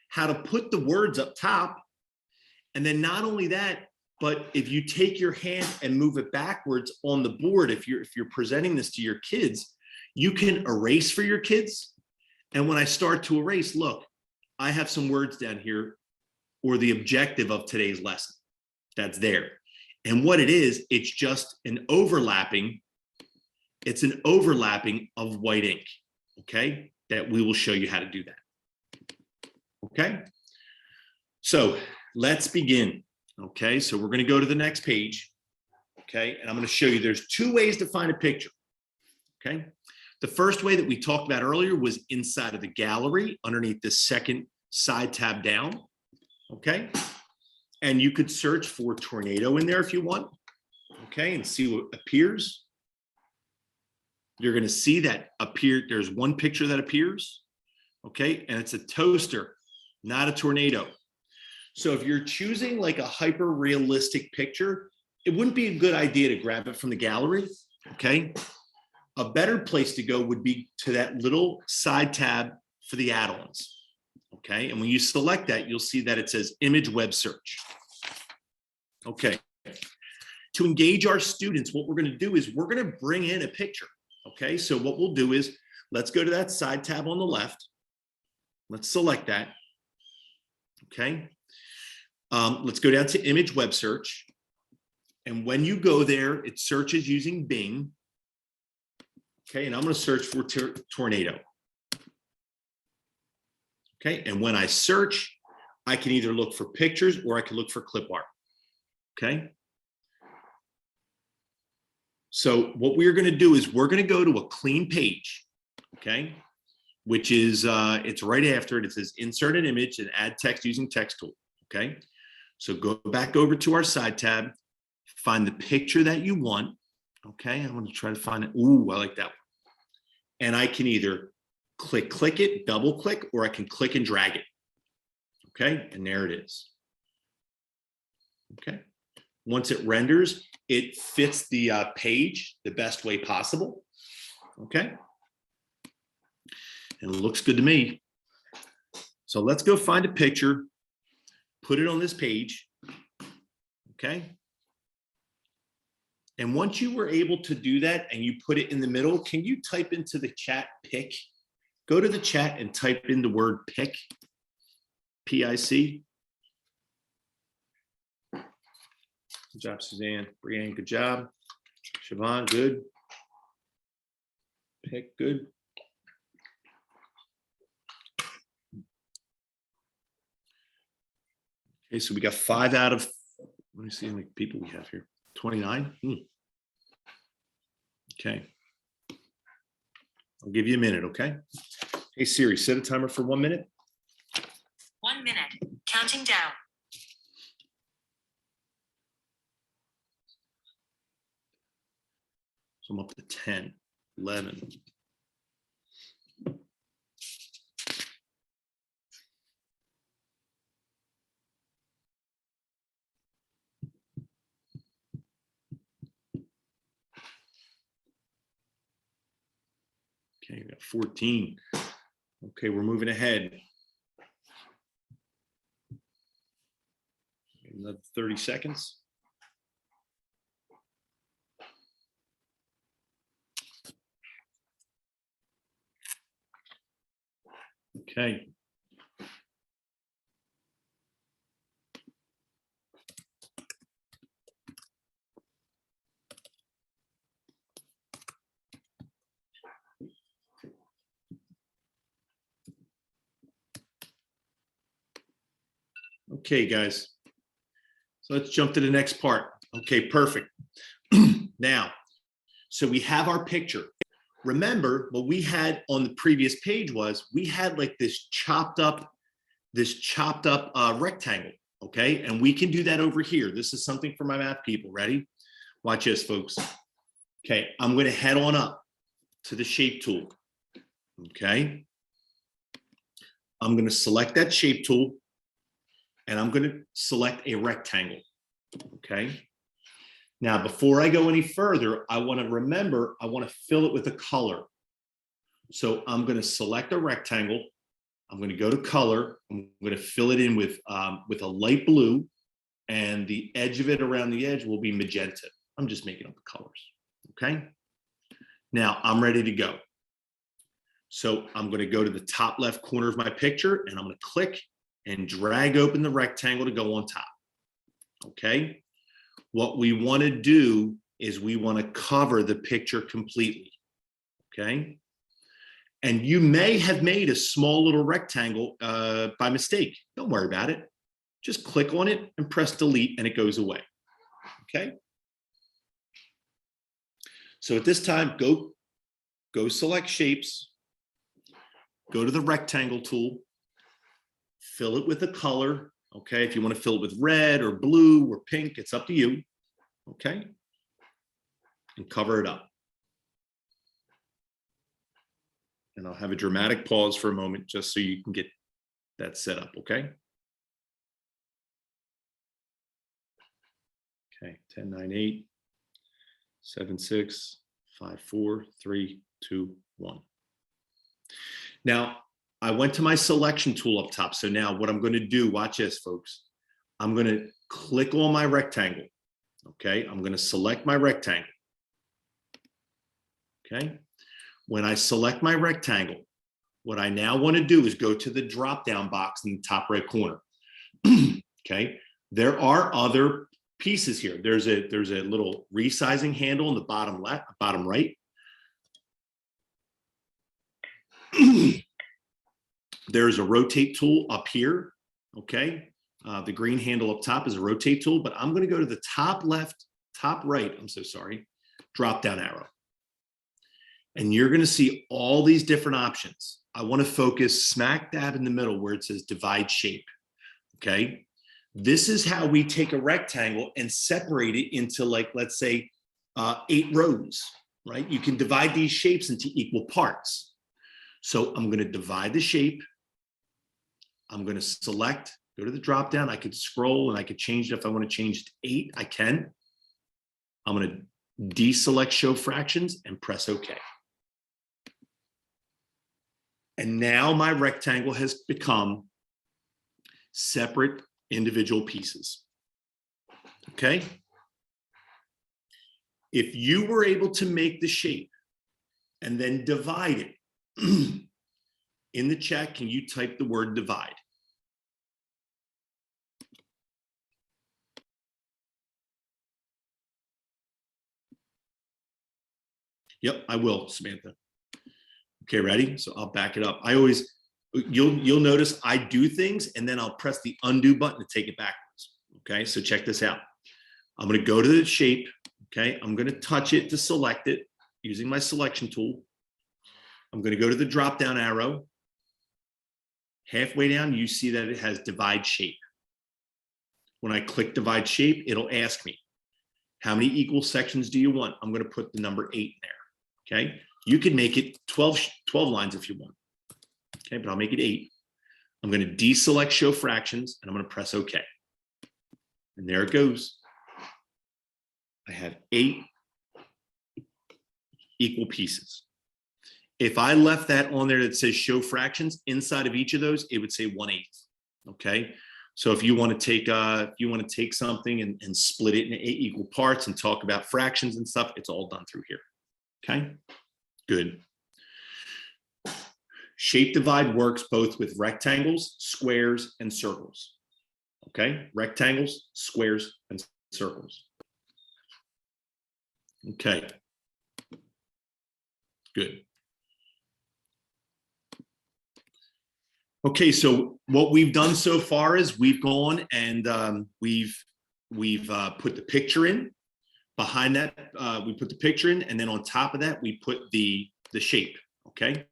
[SPEAKER 1] how to put the words up top, and then not only that, but if you take your hand and move it backwards on the board, if you're presenting this to your kids, you can erase for your kids. And when I start to erase, look, I have some words down here, or the objective of today's lesson that's there. And what it is, it's just an overlapping It's an overlapping of white ink, okay? That we will show you how to do that. Okay, so let's begin. Okay, so we're going to go to the next page. Okay, and I'm going to show you there's two ways to find a picture. Okay, the first way that we talked about earlier was inside of the gallery underneath the second side tab down. Okay, and you could search for tornado in there if you want. Okay, and see what appears. You're going to see that appear. There's one picture that appears. Okay, and it's a toaster, not a tornado. So if you're choosing like a hyper realistic picture, it wouldn't be a good idea to grab it from the gallery. Okay, a better place to go would be to that little side tab for the add-ons. Okay, and when you select that, you'll see that it says image web search. Okay, to engage our students, what we're going to do is we're going to bring in a picture. Okay, so what we'll do is let's go to that side tab on the left. Let's select that. Okay, let's go down to image web search. And when you go there, it searches using Bing. Okay, and I'm going to search for tornado. Okay, and when I search, I can either look for pictures or I can look for clip art. Okay. So what we're going to do is we're going to go to a clean page. Okay, which is, it's right after it. It says insert an image and add text using text tool. Okay, so go back over to our side tab, find the picture that you want. Okay, I'm going to try to find it. Ooh, I like that one. And I can either click it, double click, or I can click and drag it. Okay, and there it is. Okay, once it renders, it fits the page the best way possible. Okay, and it looks good to me. So let's go find a picture, put it on this page. Okay, and once you were able to do that and you put it in the middle, can you type into the chat pic? Go to the chat and type in the word pic, P-I-C. Good job, Suzanne. Brianne, good job. Siobhan, good. Pic, good. Okay, so we got 5 out of, let me see how many people we have here. 29. Okay. I'll give you a minute, okay? Hey Siri, set a timer for 1 minute.
[SPEAKER 3] 1 minute. Counting down.
[SPEAKER 1] So I'm up to 10, 11. Okay, we got 14. Okay, we're moving ahead. Another 30 seconds. Okay. Okay, guys. So let's jump to the next part. Okay, perfect. Now, so we have our picture. Remember, what we had on the previous page was we had like this chopped up rectangle, okay? And we can do that over here. This is something for my math people. Ready? Watch this, folks. Okay, I'm going to head on up to the shape tool, okay? I'm going to select that shape tool, and I'm going to select a rectangle, okay? Now, before I go any further, I want to fill it with a color. So I'm going to select a rectangle. I'm going to go to color. I'm going to fill it in with a light blue, and the edge of it around the edge will be magenta. I'm just making up the colors, okay? Now I'm ready to go. So I'm going to go to the top left corner of my picture, and I'm going to click and drag open the rectangle to go on top, okay? What we want to do is we want to cover the picture completely, okay? And you may have made a small little rectangle by mistake. Don't worry about it. Just click on it and press delete and it goes away, okay? So at this time, go select shapes, go to the rectangle tool, fill it with a color, okay? If you want to fill it with red or blue or pink, it's up to you, okay? And cover it up. And I'll have a dramatic pause for a moment just so you can get that set up, okay? Okay, 10, 9, 8, 7, 6, 5, 4, 3, 2, 1. Now, I went to my selection tool up top. So now what I'm going to do, watch this, folks. I'm going to click on my rectangle, okay? I'm going to select my rectangle, okay? When I select my rectangle, what I now want to do is go to the drop-down box in the top right corner. Okay, there are other pieces here. There's a little resizing handle in the bottom left, bottom right. There's a rotate tool up here. Okay, the green handle up top is a rotate tool, but I'm going to go to the top left, top right. I'm so sorry. Drop-down arrow. And you're going to see all these different options. I want to focus smack dab in the middle where it says divide shape. Okay. This is how we take a rectangle and separate it into, like, let's say 8 rows, right? You can divide these shapes into equal parts. So I'm going to divide the shape. I'm going to select, go to the drop down. I could scroll and I could change it. If I want to change it to 8, I can. I'm going to deselect show fractions and press OK. And now my rectangle has become separate individual pieces. Okay. If you were able to make the shape and then divide it, in the chat, can you type the word divide? Yep, I will, Samantha. Okay, ready? So I'll back it up. I always, you'll notice I do things and then I'll press the undo button to take it backwards. Okay, so check this out. I'm going to go to the shape. Okay, I'm going to touch it to select it using my selection tool. I'm going to go to the drop down arrow. Halfway down, you see that it has divide shape. When I click divide shape, it'll ask me, how many equal sections do you want? I'm going to put the number 8 in there. Okay, you can make it 12 lines if you want. Okay, but I'll make it 8. I'm going to deselect show fractions and I'm going to press OK. And there it goes. I have 8 equal pieces. If I left that on there that says show fractions, inside of each of those, it would say 1/8. Okay. So if you want to take something and split it into 8 equal parts and talk about fractions and stuff, it's all done through here. Okay, good. Shape divide works both with rectangles, squares, and circles. Okay, rectangles, squares, and circles. Okay, good. Okay, so what we've done so far is we've gone and we've put the picture in. Behind that, we put the picture in, and then on top of that, we put the shape. Okay.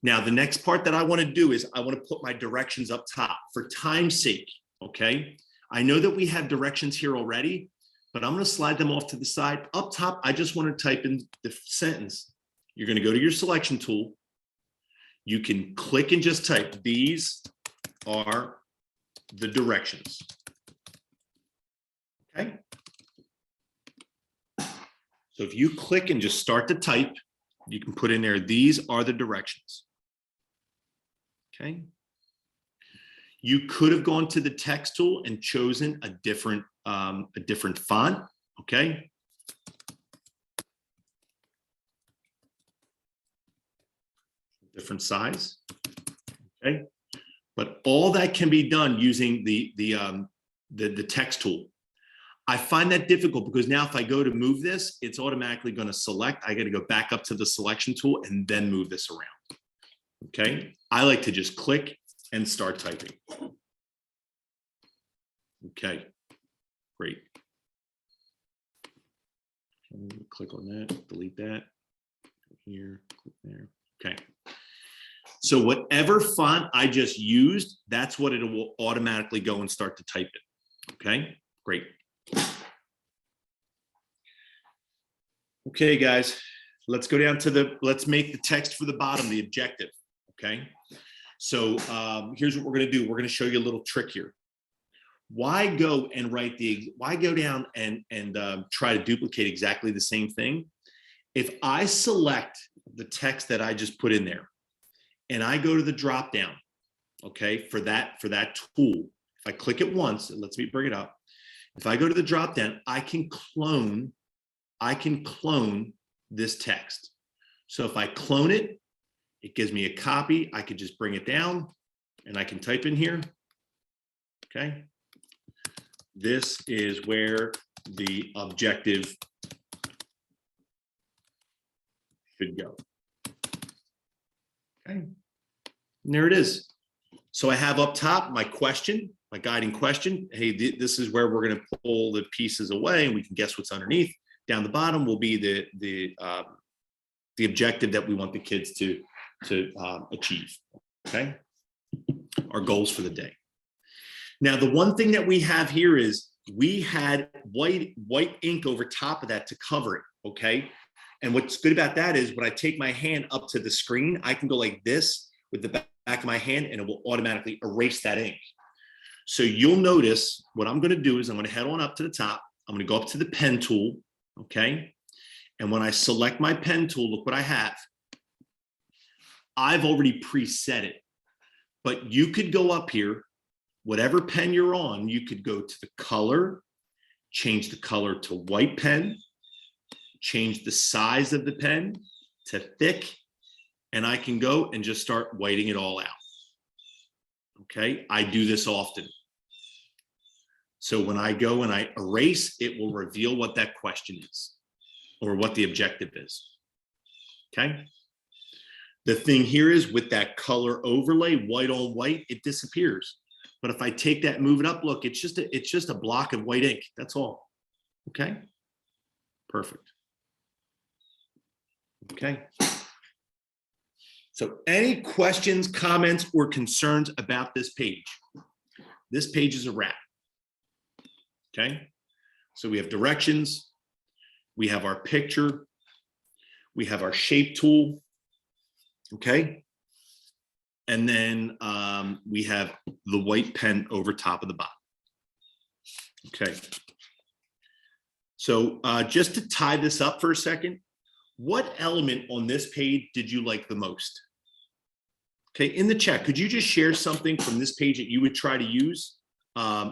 [SPEAKER 1] Now the next part that I want to do is I want to put my directions up top for time's sake. Okay. I know that we have directions here already, but I'm going to slide them off to the side. Up top, I just want to type in the sentence. You're going to go to your selection tool. You can click and just type, these are the directions. Okay. So if you click and just start to type, you can put in there, these are the directions. Okay. You could have gone to the text tool and chosen a different font. Okay. Different size. Okay. But all that can be done using the text tool. I find that difficult because now if I go to move this, it's automatically going to select. I got to go back up to the selection tool and then move this around. Okay. I like to just click and start typing. Okay, great. Click on that, delete that. Here, click there. Okay. So whatever font I just used, that's what it will automatically go and start to type it. Okay, great. Okay, guys, let's go down to let's make the text for the bottom, the objective. Okay, so here's what we're going to do. We're going to show you a little trick here. Why go and why go down and try to duplicate exactly the same thing? If I select the text that I just put in there and I go to the drop down, okay, for that tool, if I click it once, it lets me bring it up. If I go to the drop down, I can clone this text. So if I clone it, it gives me a copy. I could just bring it down and I can type in here. Okay. This is where the objective should go. Okay. And there it is. So I have up top my question, my guiding question. Hey, this is where we're going to pull the pieces away and we can guess what's underneath. Down the bottom will be the objective that we want the kids to achieve. Okay. Our goals for the day. Now, the one thing that we have here is we had white ink over top of that to cover it, okay? And what's good about that is when I take my hand up to the screen, I can go like this with the back of my hand and it will automatically erase that ink. So you'll notice what I'm gonna do is I'm gonna head on up to the top. I'm gonna go up to the pen tool, okay? And when I select my pen tool, look what I have. I've already preset it, but you could go up here, whatever pen you're on, you could go to the color, change the color to white pen, change the size of the pen to thick, and I can go and just start whiting it all out. Okay, I do this often. So when I go and I erase, it will reveal what that question is or what the objective is. Okay. The thing here is with that color overlay, white on white, it disappears. But if I take that and move it up, look, it's just a block of white ink. That's all. Okay. Perfect. Okay. So any questions, comments, or concerns about this page? This page is a wrap. Okay. So we have directions. We have our picture. We have our shape tool. Okay. And then we have the white pen over top of the bottom. Okay. So just to tie this up for a second, what element on this page did you like the most? Okay, in the chat, could you just share something from this page that you would try to use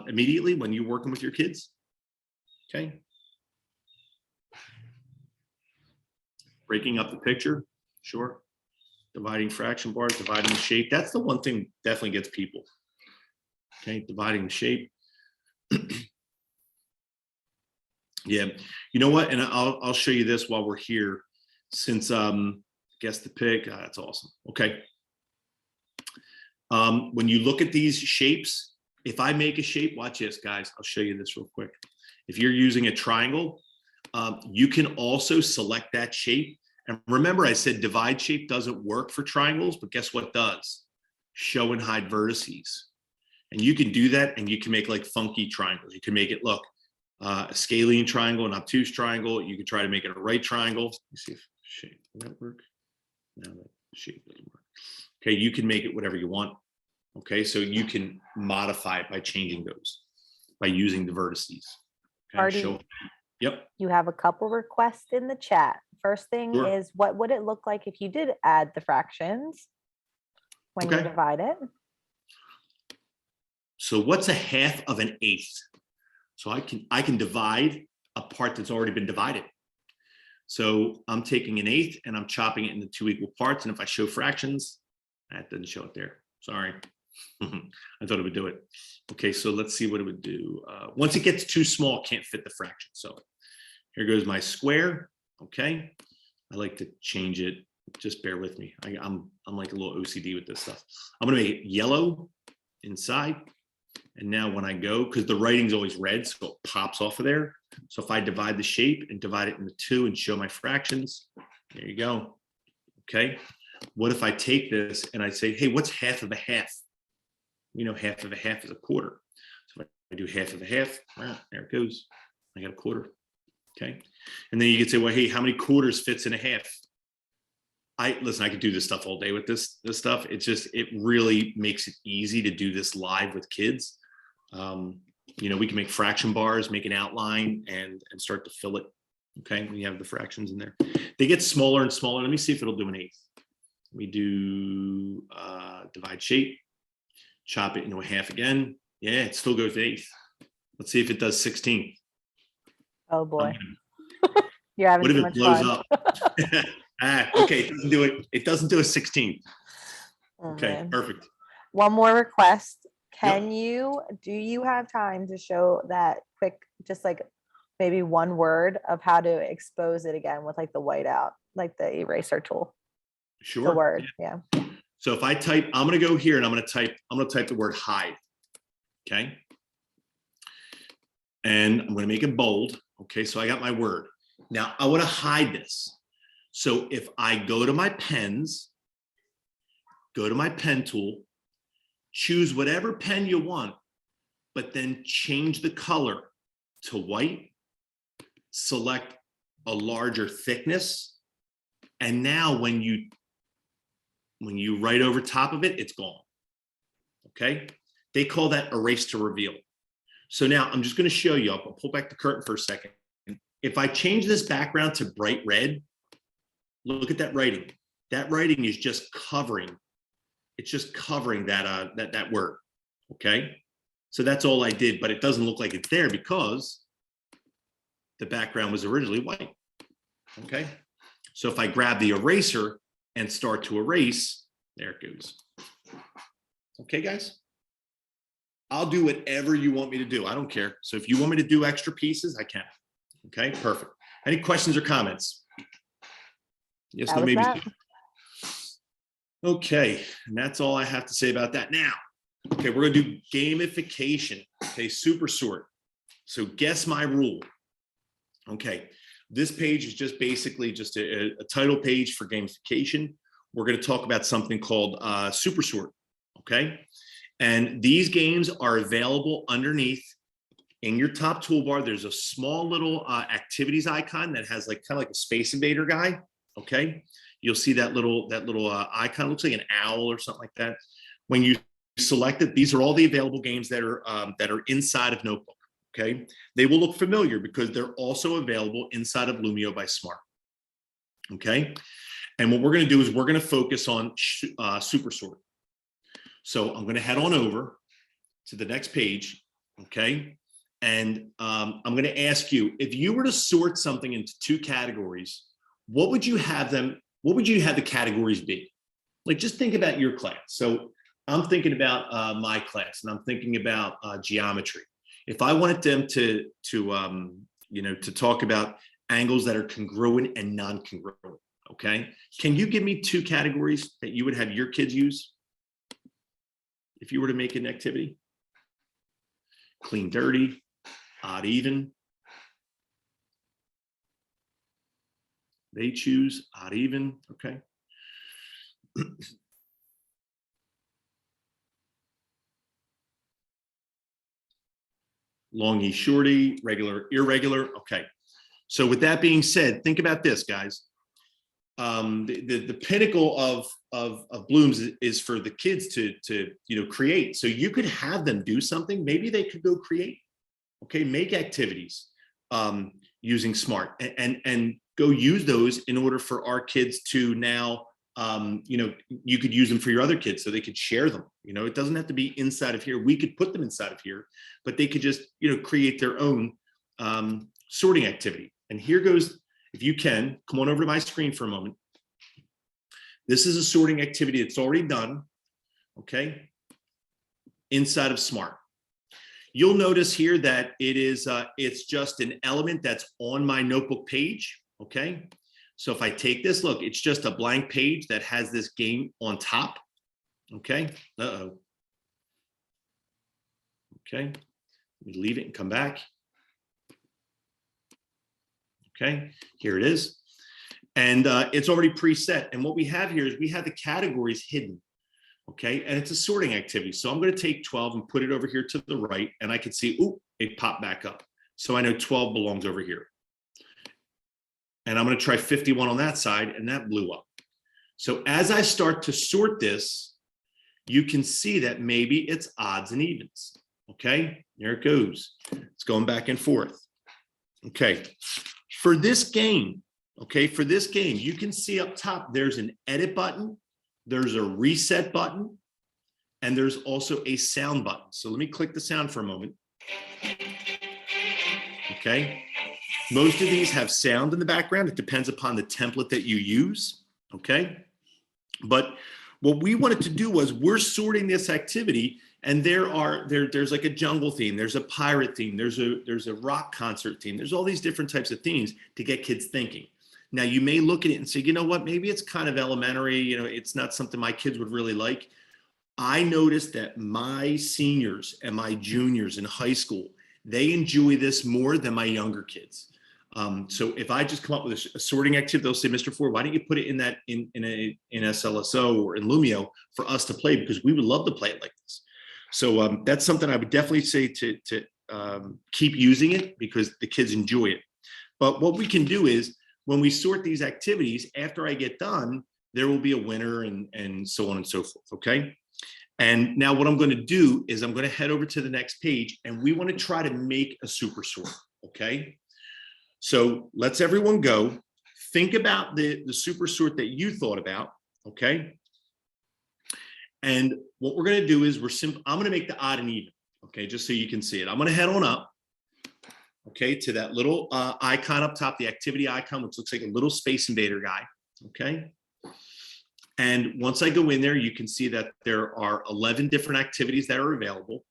[SPEAKER 1] immediately when you're working with your kids? Okay. Breaking up the picture, sure. Dividing fraction bars, dividing the shape. That's the one thing definitely gets people. Okay, dividing the shape. Yeah, you know what? And I'll show you this while we're here. Since guess the pick, that's awesome. Okay. When you look at these shapes, if I make a shape, watch this, guys. I'll show you this real quick. If you're using a triangle, you can also select that shape. And remember, I said divide shape doesn't work for triangles, but guess what does? Show and hide vertices. And you can do that and you can make like funky triangles. You can make it look a scalene triangle, an obtuse triangle. You can try to make it a right triangle. Let me see if shape, will that work? No, that shape doesn't work. Okay, you can make it whatever you want. Okay, so you can modify it by changing those, by using the vertices. Okay,
[SPEAKER 2] Artie,
[SPEAKER 1] yep.
[SPEAKER 2] you have a couple requests in the chat. First thing
[SPEAKER 1] Sure.
[SPEAKER 2] is, what would it look like if you did add the fractions when you
[SPEAKER 1] Okay.
[SPEAKER 2] divide it?
[SPEAKER 1] So what's a half of an eighth? So I can divide a part that's already been divided. So I'm taking an eighth and I'm chopping it into 2 equal parts. And if I show fractions, that doesn't show it there. Sorry. I thought it would do it. Okay, so let's see what it would do. Once it gets too small, it can't fit the fraction. So here goes my square. Okay, I like to change it. Just bear with me. I'm like a little OCD with this stuff. I'm gonna make it yellow inside. And now when I go, because the writing's always red, so it pops off of there. So if I divide the shape and divide it into 2 and show my fractions, there you go. Okay. What if I take this and I say, hey, what's half of a half? You know, half of a half is a quarter. So if I do half of a half, well, there it goes. I got a quarter. Okay. And then you could say, well, hey, how many quarters fits in a half? Listen, I could do this stuff all day with this stuff. It really makes it easy to do this live with kids. You know, we can make fraction bars, make an outline and start to fill it. Okay. We have the fractions in there. They get smaller and smaller. Let me see if it'll do an eighth. We do divide shape, chop it into a half again. Yeah, it still goes to eighth. Let's see if it does 16.
[SPEAKER 2] Oh boy. You're having
[SPEAKER 1] What if
[SPEAKER 2] too
[SPEAKER 1] it
[SPEAKER 2] much
[SPEAKER 1] blows
[SPEAKER 2] fun.
[SPEAKER 1] up? Okay, it doesn't do it. It doesn't do a 16.
[SPEAKER 2] Oh,
[SPEAKER 1] Okay,
[SPEAKER 2] man.
[SPEAKER 1] perfect.
[SPEAKER 2] One more request.
[SPEAKER 1] Yep.
[SPEAKER 2] Do you have time to show that quick, just like maybe one word of how to expose it again with like the whiteout, like the eraser tool,
[SPEAKER 1] Sure.
[SPEAKER 2] the word. Yeah.
[SPEAKER 1] So if I type, I'm going to go here and I'm going to type the word hide. Okay. And I'm going to make it bold. Okay. So I got my word. Now I want to hide this. So if I go to my pens, go to my pen tool, choose whatever pen you want, but then change the color to white, select a larger thickness. And now when you write over top of it, it's gone. Okay. They call that erase to reveal. So now I'm just going to show you, I'll pull back the curtain for a second. If I change this background to bright red, look at that writing. That writing is just covering. It's just covering that word. Okay. So that's all I did, but it doesn't look like it's there because the background was originally white. Okay. So if I grab the eraser and start to erase, there it goes. Okay, guys. I'll do whatever you want me to do. I don't care. So if you want me to do extra pieces, I can. Okay, perfect. Any questions or comments? Yes, no, maybe. Okay, and that's all I have to say about that. Now, okay, we're gonna do gamification. Okay, super sort. So guess my rule. Okay, this page is just basically just a title page for gamification. We're gonna talk about something called super sort. Okay, and these games are available underneath in your top toolbar. There's a small little activities icon that has like kind of like a Space Invader guy. Okay, you'll see that little icon, looks like an owl or something like that. When you select it, these are all the available games that are inside of Notebook. Okay, they will look familiar because they're also available inside of Lumio by Smart. Okay, and what we're going to do is we're going to focus on super sort. So I'm going to head on over to the next page. Okay, and I'm going to ask you, if you were to sort something into 2 categories, what would you have them? What would you have the categories be? Like, just think about your class. So I'm thinking about my class, and I'm thinking about geometry. If I wanted them to talk about angles that are congruent and non-congruent, okay? Can you give me 2 categories that you would have your kids use if you were to make an activity? Clean, dirty, odd, even. They choose odd, even, okay? Longy, shorty, regular, irregular, okay. So with that being said, think about this, guys. The pinnacle of Blooms is for the kids to create. So you could have them do something. Maybe they could go create, okay? Make activities using Smart and go use those in order for our kids to now, you could use them for your other kids so they could share them. It doesn't have to be inside of here. We could put them inside of here, but they could just, create their own sorting activity. And here goes, if you can, come on over to my screen for a moment. This is a sorting activity that's already done, okay? inside of Smart. You'll notice here that it's just an element that's on my notebook page, okay? So if I take this, look, it's just a blank page that has this game on top, okay? Uh-oh. Okay, let me leave it and come back. Okay, here it is. And it's already preset. And what we have here is we have the categories hidden. Okay, and it's a sorting activity. So I'm going to take 12 and put it over here to the right, and I can see, ooh, it popped back up. So I know 12 belongs over here. And I'm going to try 51 on that side, and that blew up. So as I start to sort this, you can see that maybe it's odds and evens. Okay, there it goes. It's going back and forth. Okay, for this game, you can see up top, there's an edit button, there's a reset button, and there's also a sound button. So let me click the sound for a moment. Okay, most of these have sound in the background. It depends upon the template that you use. Okay, but what we wanted to do was we're sorting this activity, and there's like a jungle theme, there's a pirate theme, there's a rock concert theme, there's all these different types of themes to get kids thinking. Now you may look at it and say, you know what, maybe it's kind of elementary, you know, it's not something my kids would really like. I noticed that my seniors and my juniors in high school, they enjoy this more than my younger kids. So if I just come up with a sorting activity, they'll say, Mr. Ford, why don't you put it in that in SLSO or in Lumio for us to play, because we would love to play it like this. So that's something I would definitely say to keep using it, because the kids enjoy it. But what we can do is when we sort these activities, after I get done, there will be a winner and so on and so forth. Okay. And now what I'm going to do is I'm going to head over to the next page, and we want to try to make a super sort. Okay. So let's everyone go. Think about the super sort that you thought about. Okay. And what we're going to do is I'm going to make the odd and even. Okay. Just so you can see it. I'm going to head on up. Okay. To that little icon up top, the activity icon, which looks like a little Space Invader guy. Okay. And once I go in there, you can see that there are 11 different activities that are available.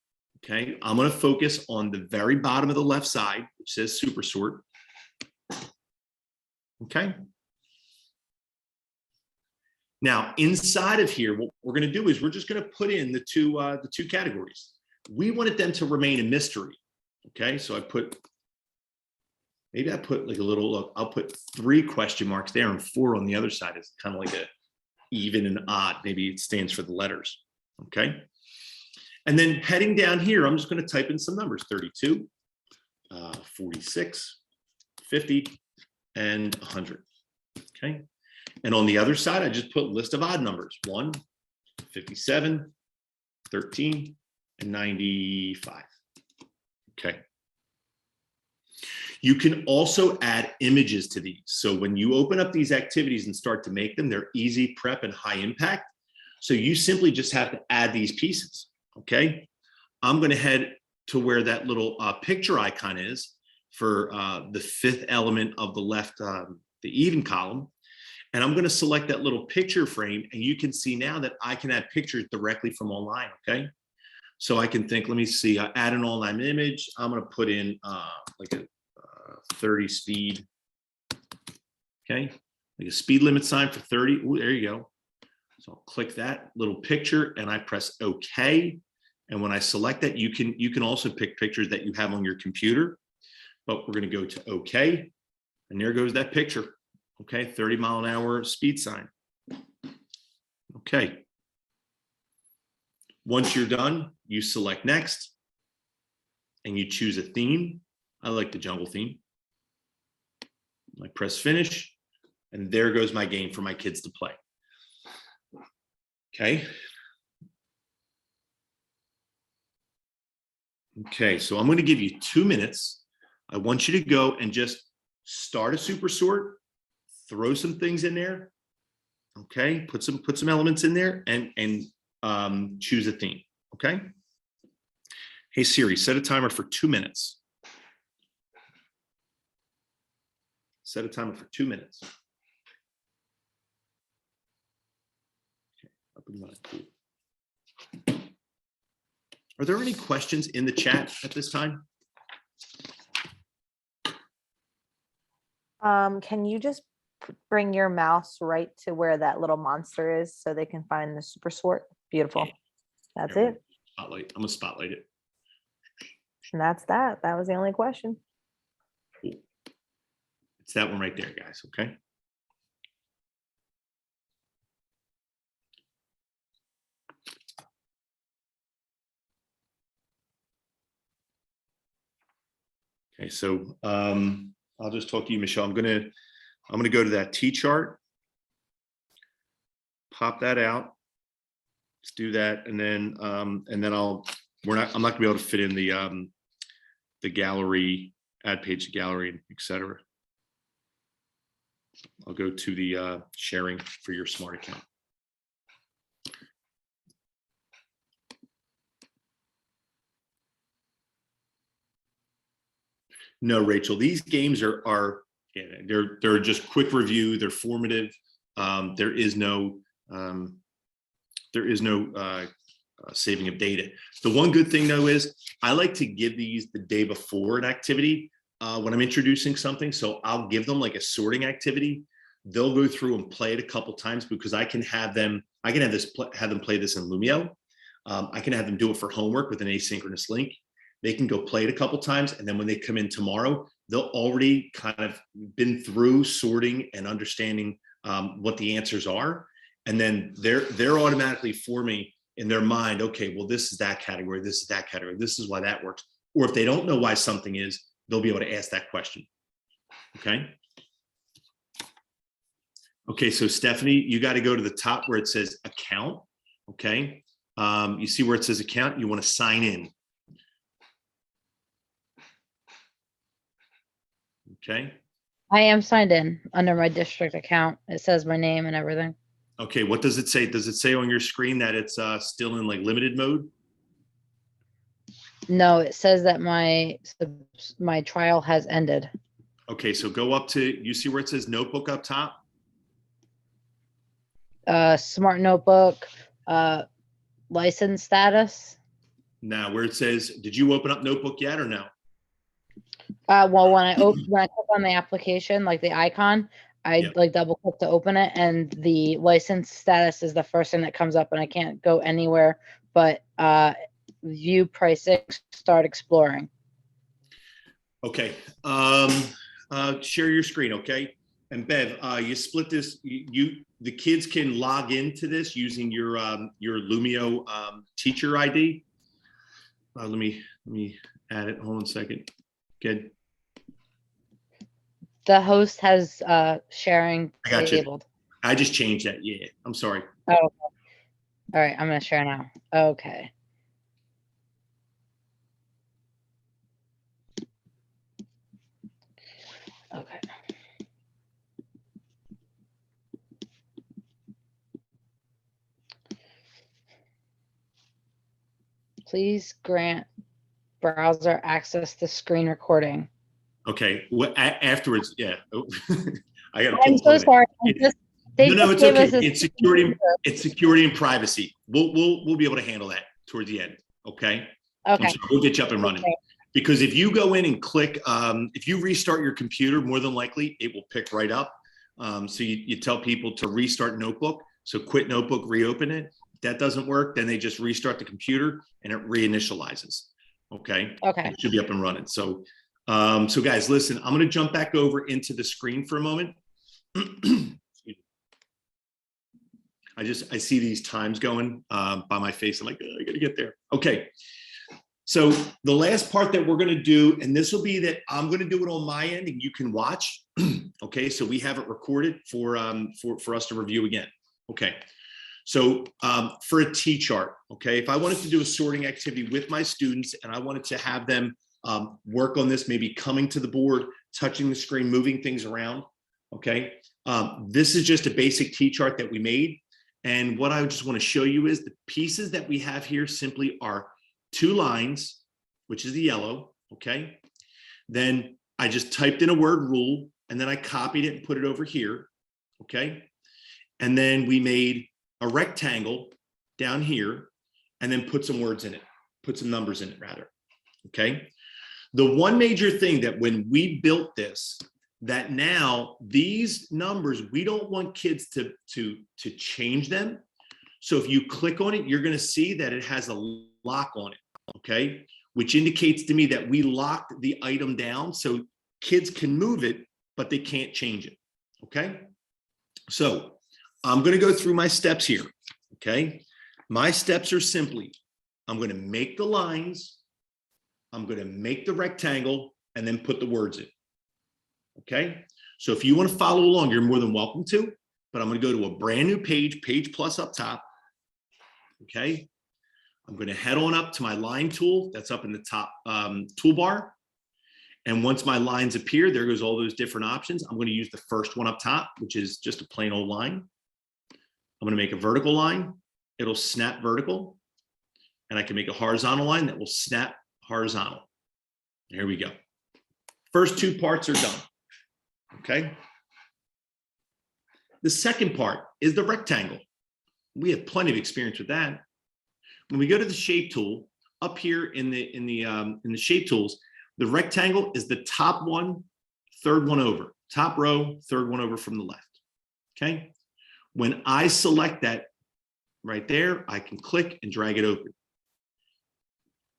[SPEAKER 1] Okay. I'm going to focus on the very bottom of the left side, which says super sort. Okay. Now inside of here, what we're going to do is we're just going to put in the two categories. We wanted them to remain a mystery. Okay. So maybe I put like a little, look, I'll put 3 question marks there and 4 on the other side. It's kind of like a even and odd. Maybe it stands for the letters. Okay. And then heading down here, I'm just going to type in some numbers: 32, 46, 50, and 100. Okay. And on the other side, I just put list of odd numbers: 1, 57, 13, and 95. Okay. You can also add images to these. So when you open up these activities and start to make them, they're easy prep and high impact. So you simply just have to add these pieces. Okay. I'm going to head to where that little picture icon is for the 5th element of the left, the even column. And I'm going to select that little picture frame, and you can see now that I can add pictures directly from online. Okay. So I can think, let me see, add an online image. I'm going to put in like a 30 speed. Okay. Like a speed limit sign for 30. Ooh, there you go. So I'll click that little picture and I press OK. And when I select that, you can also pick pictures that you have on your computer, but we're going to go to OK. And there goes that picture. Okay. 30-mile-an-hour speed sign. Okay. Once you're done, you select next and you choose a theme. I like the jungle theme. I press finish, and there goes my game for my kids to play. Okay. Okay, so I'm going to give you 2 minutes. I want you to go and just start a super sort, throw some things in there. Okay, put some elements in there and choose a theme. Okay. Hey Siri, set a timer for 2 minutes. Set a timer for 2 minutes. Okay, up and running. Cool. Are there any questions in the chat at this time?
[SPEAKER 2] Can you just bring your mouse right to where that little monster is so they can find the super sort? Beautiful. That's
[SPEAKER 1] Here,
[SPEAKER 2] it.
[SPEAKER 1] Spotlight. I'm gonna spotlight it.
[SPEAKER 2] And that's that. That was the only question.
[SPEAKER 1] It's that one right there, guys. Okay. Okay, so I'll just talk to you, Michelle. I'm gonna go to that T chart, pop that out. Let's do that, and then I'm not gonna be able to fit in the gallery, add page to gallery, etc. I'll go to the sharing for your smart account. No, Rachel, these games are yeah, they're just quick review. They're formative. There is no saving of data. The one good thing though is I like to give these the day before an activity when I'm introducing something. So I'll give them like a sorting activity. They'll go through and play it a couple times because I can have them play this in Lumio. I can have them do it for homework with an asynchronous link. They can go play it a couple times, and then when they come in tomorrow, they'll already kind of been through sorting and understanding what the answers are, and then they're automatically forming in their mind, okay, well, this is that category, this is that category, this is why that works. Or if they don't know why something is, they'll be able to ask that question. Okay. Okay, so Stephanie, you got to go to the top where it says account. Okay. You see where it says account, you want to sign in. Okay.
[SPEAKER 7] I am signed in under my district account. It says my name and everything.
[SPEAKER 1] Okay, what does it say? Does it say on your screen that it's still in like limited mode?
[SPEAKER 7] No, it says that my trial has ended.
[SPEAKER 1] Okay, so go up to, you see where it says notebook up top?
[SPEAKER 7] Smart notebook, license status.
[SPEAKER 1] Now where it says, did you open up notebook yet or no?
[SPEAKER 7] Well, when I click on the application, like the icon, I
[SPEAKER 1] Yep.
[SPEAKER 7] like double click to open it, and the license status is the first thing that comes up, and I can't go anywhere but view pricing, start exploring.
[SPEAKER 1] Okay, share your screen, okay? And Bev, you split this, the kids can log into this using your Lumio teacher ID. Let me add it, hold on a second. Good.
[SPEAKER 7] The host has sharing
[SPEAKER 1] I got you.
[SPEAKER 7] disabled.
[SPEAKER 1] I just changed that, yeah, I'm sorry.
[SPEAKER 7] Oh, okay. All right, I'm gonna share now. Okay. Okay. Please grant browser access to screen recording.
[SPEAKER 1] Okay, well, afterwards, yeah. I got to
[SPEAKER 7] I'm so sorry.
[SPEAKER 1] No, it's okay. It's security and privacy. We'll be able to handle that towards the end. Okay.
[SPEAKER 7] Okay.
[SPEAKER 1] We'll get you up and running.
[SPEAKER 7] Okay.
[SPEAKER 1] Because if you go in and click, if you restart your computer, more than likely it will pick right up. So you tell people to restart notebook. So quit notebook, reopen it. If that doesn't work, then they just restart the computer and it reinitializes. Okay.
[SPEAKER 7] Okay.
[SPEAKER 1] It should be up and running. So guys, listen, I'm going to jump back over into the screen for a moment. I see these times going by my face. I'm like, oh, I got to get there. Okay. So the last part that we're going to do, and this will be that I'm going to do it on my end and you can watch. Okay. So we have it recorded for us to review again. Okay. So for a T chart, okay, if I wanted to do a sorting activity with my students and I wanted to have them work on this, maybe coming to the board, touching the screen, moving things around. Okay. This is just a basic T chart that we made. And what I just want to show you is the pieces that we have here simply are 2 lines, which is the yellow. Okay. Then I just typed in a word rule and then I copied it and put it over here. Okay. And then we made a rectangle down here and then put some words in it. put some numbers in it rather. Okay. The one major thing that when we built this, that now these numbers, we don't want kids to change them. So if you click on it, you're going to see that it has a lock on it. Okay. Which indicates to me that we locked the item down so kids can move it, but they can't change it. Okay. So I'm going to go through my steps here. Okay. My steps are simply, I'm going to make the lines, I'm going to make the rectangle, and then put the words in. Okay. So if you want to follow along, you're more than welcome to, but I'm going to go to a brand new page, page plus up top. Okay. I'm going to head on up to my line tool that's up in the top toolbar. And once my lines appear, there goes all those different options. I'm going to use the first one up top, which is just a plain old line. I'm going to make a vertical line. It'll snap vertical. And I can make a horizontal line that will snap horizontal. There we go. First two parts are done. Okay. The second part is the rectangle. We have plenty of experience with that. When we go to the shape tool up here in the shape tools, the rectangle is the top one, third one over, top row, third one over from the left. Okay. When I select that right there, I can click and drag it open.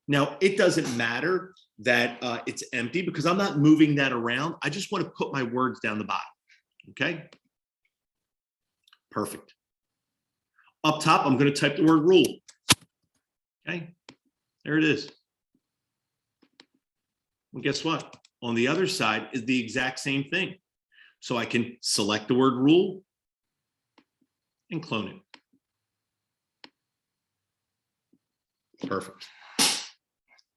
[SPEAKER 1] Now, it doesn't matter that it's empty because I'm not moving that around. I just want to put my words down the bottom. Okay. Perfect. Up top, I'm going to type the word rule. Okay. There it is. Well, guess what? On the other side is the exact same thing. So I can select the word rule and clone it. Perfect.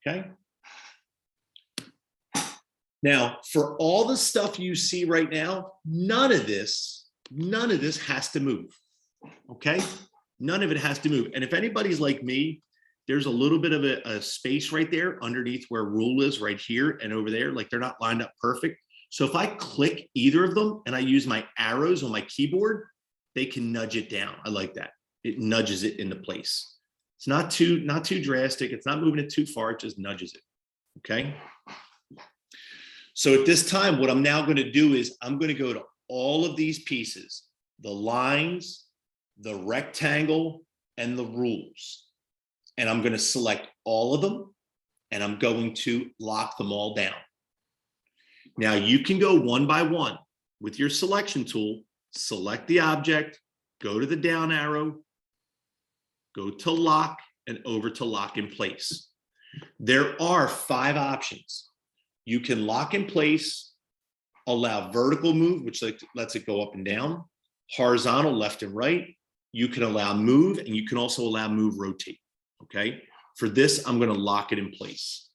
[SPEAKER 1] Okay. Now, for all the stuff you see right now, none of this has to move. Okay. None of it has to move. And if anybody's like me, there's a little bit of a space right there underneath where rule is right here and over there, like they're not lined up perfect. So if I click either of them and I use my arrows on my keyboard, they can nudge it down. I like that. It nudges it into place. It's not too drastic. It's not moving it too far. It just nudges it. Okay. So at this time, what I'm now going to do is I'm going to go to all of these pieces, the lines, the rectangle, and the rules. And I'm going to select all of them and I'm going to lock them all down. Now you can go one by one with your selection tool, select the object, go to the down arrow, go to lock and over to lock in place. There are 5 options. You can lock in place, allow vertical move, which lets it go up and down, horizontal left and right. You can allow move and you can also allow move rotate. Okay. For this, I'm going to lock it in place.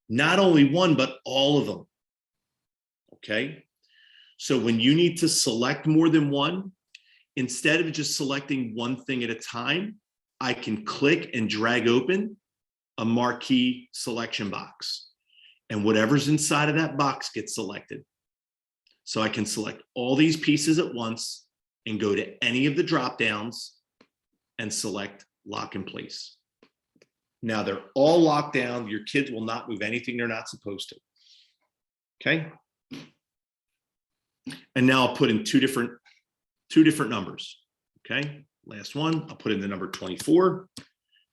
[SPEAKER 1] Not only one, but all of them. Okay. So when you need to select more than one, instead of just selecting one thing at a time, I can click and drag open a marquee selection box. And whatever's inside of that box gets selected. So I can select all these pieces at once and go to any of the drop downs and select lock in place. Now they're all locked down. Your kids will not move anything they're not supposed to. Okay. And now I'll put in two different numbers. Okay. Last one, I'll put in the number 24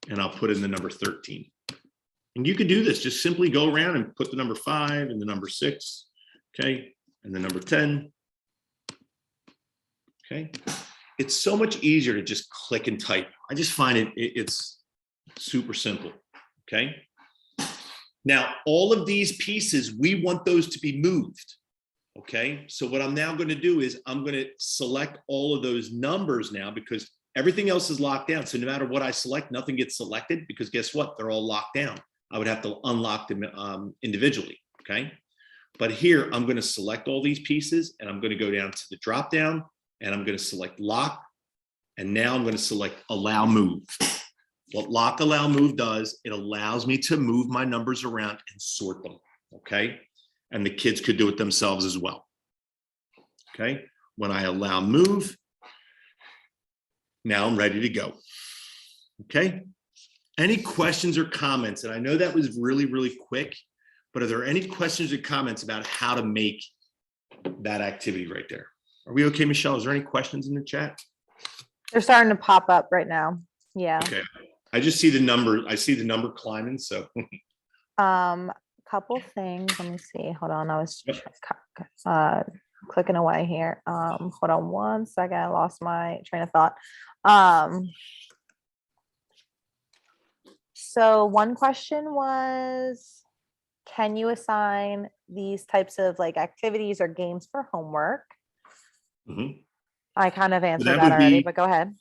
[SPEAKER 1] and I'll put in the number 13. And you could do this, just simply go around and put the number 5 and the number 6. Okay. And the number 10. Okay. It's so much easier to just click and type. I just find it's super simple. Okay. Now, all of these pieces, we want those to be moved. Okay. So what I'm now going to do is I'm going to select all of those numbers now because everything else is locked down. So no matter what I select, nothing gets selected because guess what? They're all locked down. I would have to unlock them individually. Okay. But here I'm going to select all these pieces and I'm going to go down to the drop down and I'm going to select lock. And now I'm going to select allow move. What lock, allow, move does, it allows me to move my numbers around and sort them. Okay. And the kids could do it themselves as well. Okay. When I allow move, now I'm ready to go. Okay. Any questions or comments? And I know that was really, really quick, but are there any questions or comments about how to make that activity right there? Are we okay, Michelle? Is there any questions in the chat?
[SPEAKER 2] They're starting to pop up right now. Yeah.
[SPEAKER 1] Okay. I just see the number. I see the number climbing. So
[SPEAKER 2] Couple things. Let me see. Hold on. I was
[SPEAKER 1] Yep.
[SPEAKER 2] clicking away here. Hold on one second. I lost my train of thought. So one question was, can you assign these types of like activities or games for homework?
[SPEAKER 1] Mhm.
[SPEAKER 2] I kind of answered
[SPEAKER 1] that
[SPEAKER 2] that
[SPEAKER 1] would
[SPEAKER 2] already,
[SPEAKER 1] be-
[SPEAKER 2] but go ahead.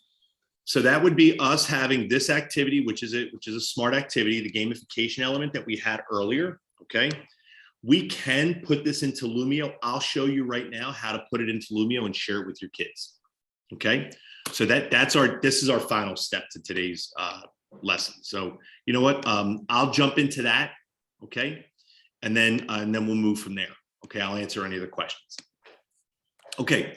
[SPEAKER 1] So that would be us having this activity, which is a smart activity, the gamification element that we had earlier. Okay. We can put this into Lumio. I'll show you right now how to put it into Lumio and share it with your kids. Okay. So this is our final step to today's lesson. So you know what? I'll jump into that. Okay. And then we'll move from there. Okay. I'll answer any of the questions. Okay.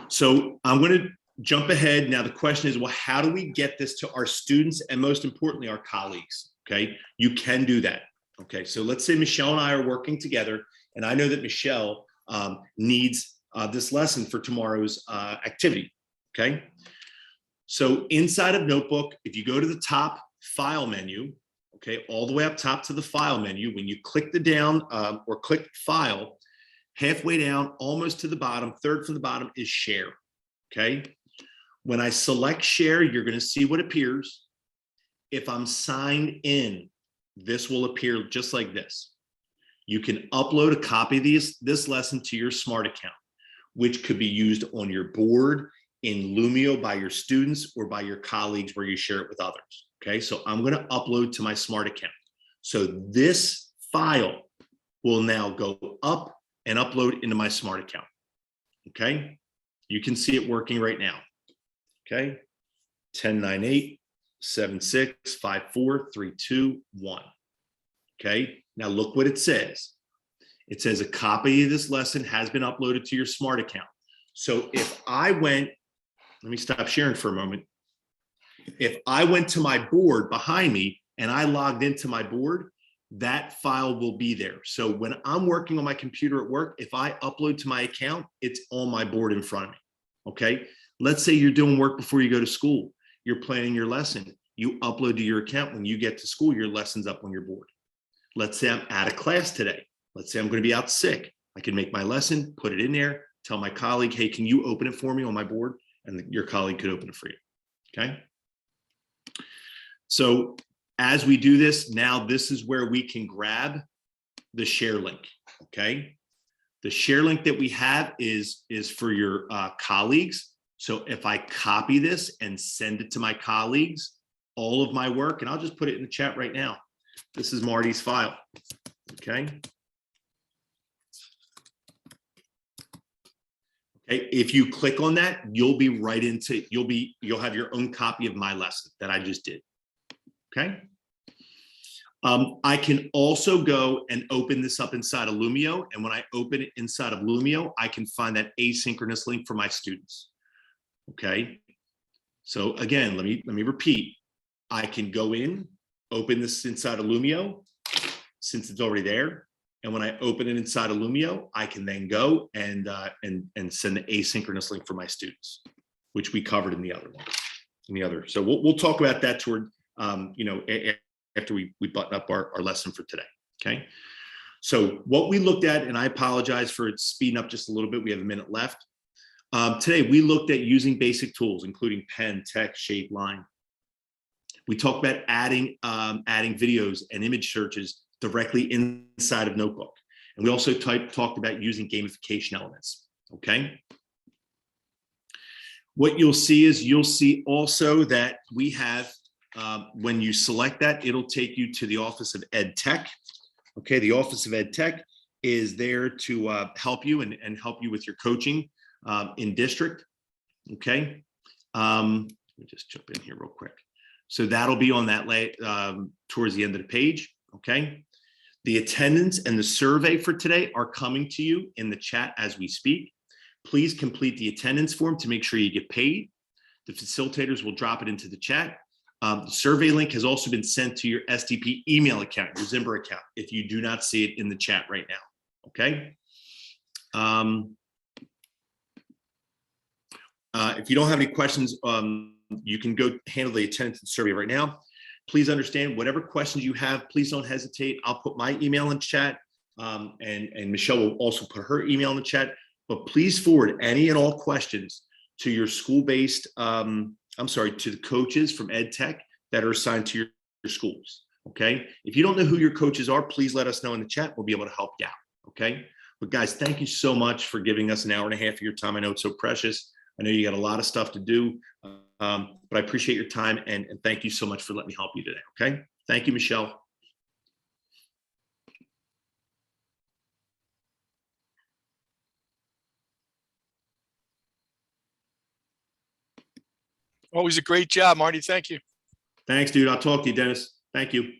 [SPEAKER 1] So I'm going to jump ahead. Now the question is, well, how do we get this to our students and most importantly, our colleagues? Okay. You can do that. Okay, so let's say Michelle and I are working together, and I know that Michelle needs this lesson for tomorrow's activity. Okay, so inside of Notebook, if you go to the top file menu, okay, all the way up top to the file menu, when you click the down or click file, halfway down, almost to the bottom, third from the bottom is share. Okay, when I select share, you're going to see what appears. If I'm signed in, this will appear just like this. You can upload a copy of this lesson to your smart account, which could be used on your board, in Lumio by your students or by your colleagues where you share it with others. Okay, so I'm going to upload to my smart account. So this file will now go up and upload into my smart account. Okay, you can see it working right now. Okay, 1098. 765432 Okay, now look what it says. It says a copy of this lesson has been uploaded to your smart account. So if I went, let me stop sharing for a moment. If I went to my board behind me and I logged into my board, that file will be there. So when I'm working on my computer at work, if I upload to my account, it's on my board in front of me. Okay, let's say you're doing work before you go to school. You're planning your lesson. You upload to your account. When you get to school, your lesson's up on your board. Let's say I'm out of class today. Let's say I'm going to be out sick. I can make my lesson, put it in there, tell my colleague, hey, can you open it for me on my board? And your colleague could open it for you. Okay. So as we do this, now this is where we can grab the share link. Okay. The share link that we have is for your colleagues. So if I copy this and send it to my colleagues, all of my work, and I'll just put it in the chat right now. This is Marty's file. Okay. Okay. If you click on that, you'll be right into, you'll have your own copy of my lesson that I just did. Okay. I can also go and open this up inside of Lumio. And when I open it inside of Lumio, I can find that asynchronous link for my students. Okay. So again, let me repeat. I can go in, open this inside of Lumio since it's already there. And when I open it inside of Lumio, I can then go and send the asynchronous link for my students, which we covered in the other one. So we'll talk about that toward, after we button up our lesson for today. Okay. So what we looked at, and I apologize for it speeding up just a little bit. We have a minute left. Today, we looked at using basic tools, including pen, text, shape, line. We talked about adding videos and image searches directly inside of Notebook. And we also talked about using gamification elements, okay? What you'll see is you'll see also that we have, when you select that, it'll take you to the Office of Ed Tech. Okay, the Office of Ed Tech is there to help you and help you with your coaching in district, okay? Let me just jump in here real quick. So that'll be on that towards the end of the page, okay? The attendance and the survey for today are coming to you in the chat as we speak. Please complete the attendance form to make sure you get paid. The facilitators will drop it into the chat. The survey link has also been sent to your SDP email account, your Zimber account, if you do not see it in the chat right now. Okay. If you don't have any questions, you can go handle the attendance survey right now. Please understand, whatever questions you have, please don't hesitate. I'll put my email in chat, and Michelle will also put her email in the chat. But please forward any and all questions to your school-based, to the coaches from EdTech that are assigned to your schools. Okay. If you don't know who your coaches are, please let us know in the chat. We'll be able to help you out. Okay. But guys, thank you so much for giving us an hour and a half of your time. I know it's so precious. I know you got a lot of stuff to do, but I appreciate your time, and thank you so much for letting me help you today. Okay. Thank you, Michelle.
[SPEAKER 8] Always a great job, Marty. Thank you.
[SPEAKER 1] Thanks, dude. I'll talk to you, Dennis. Thank you.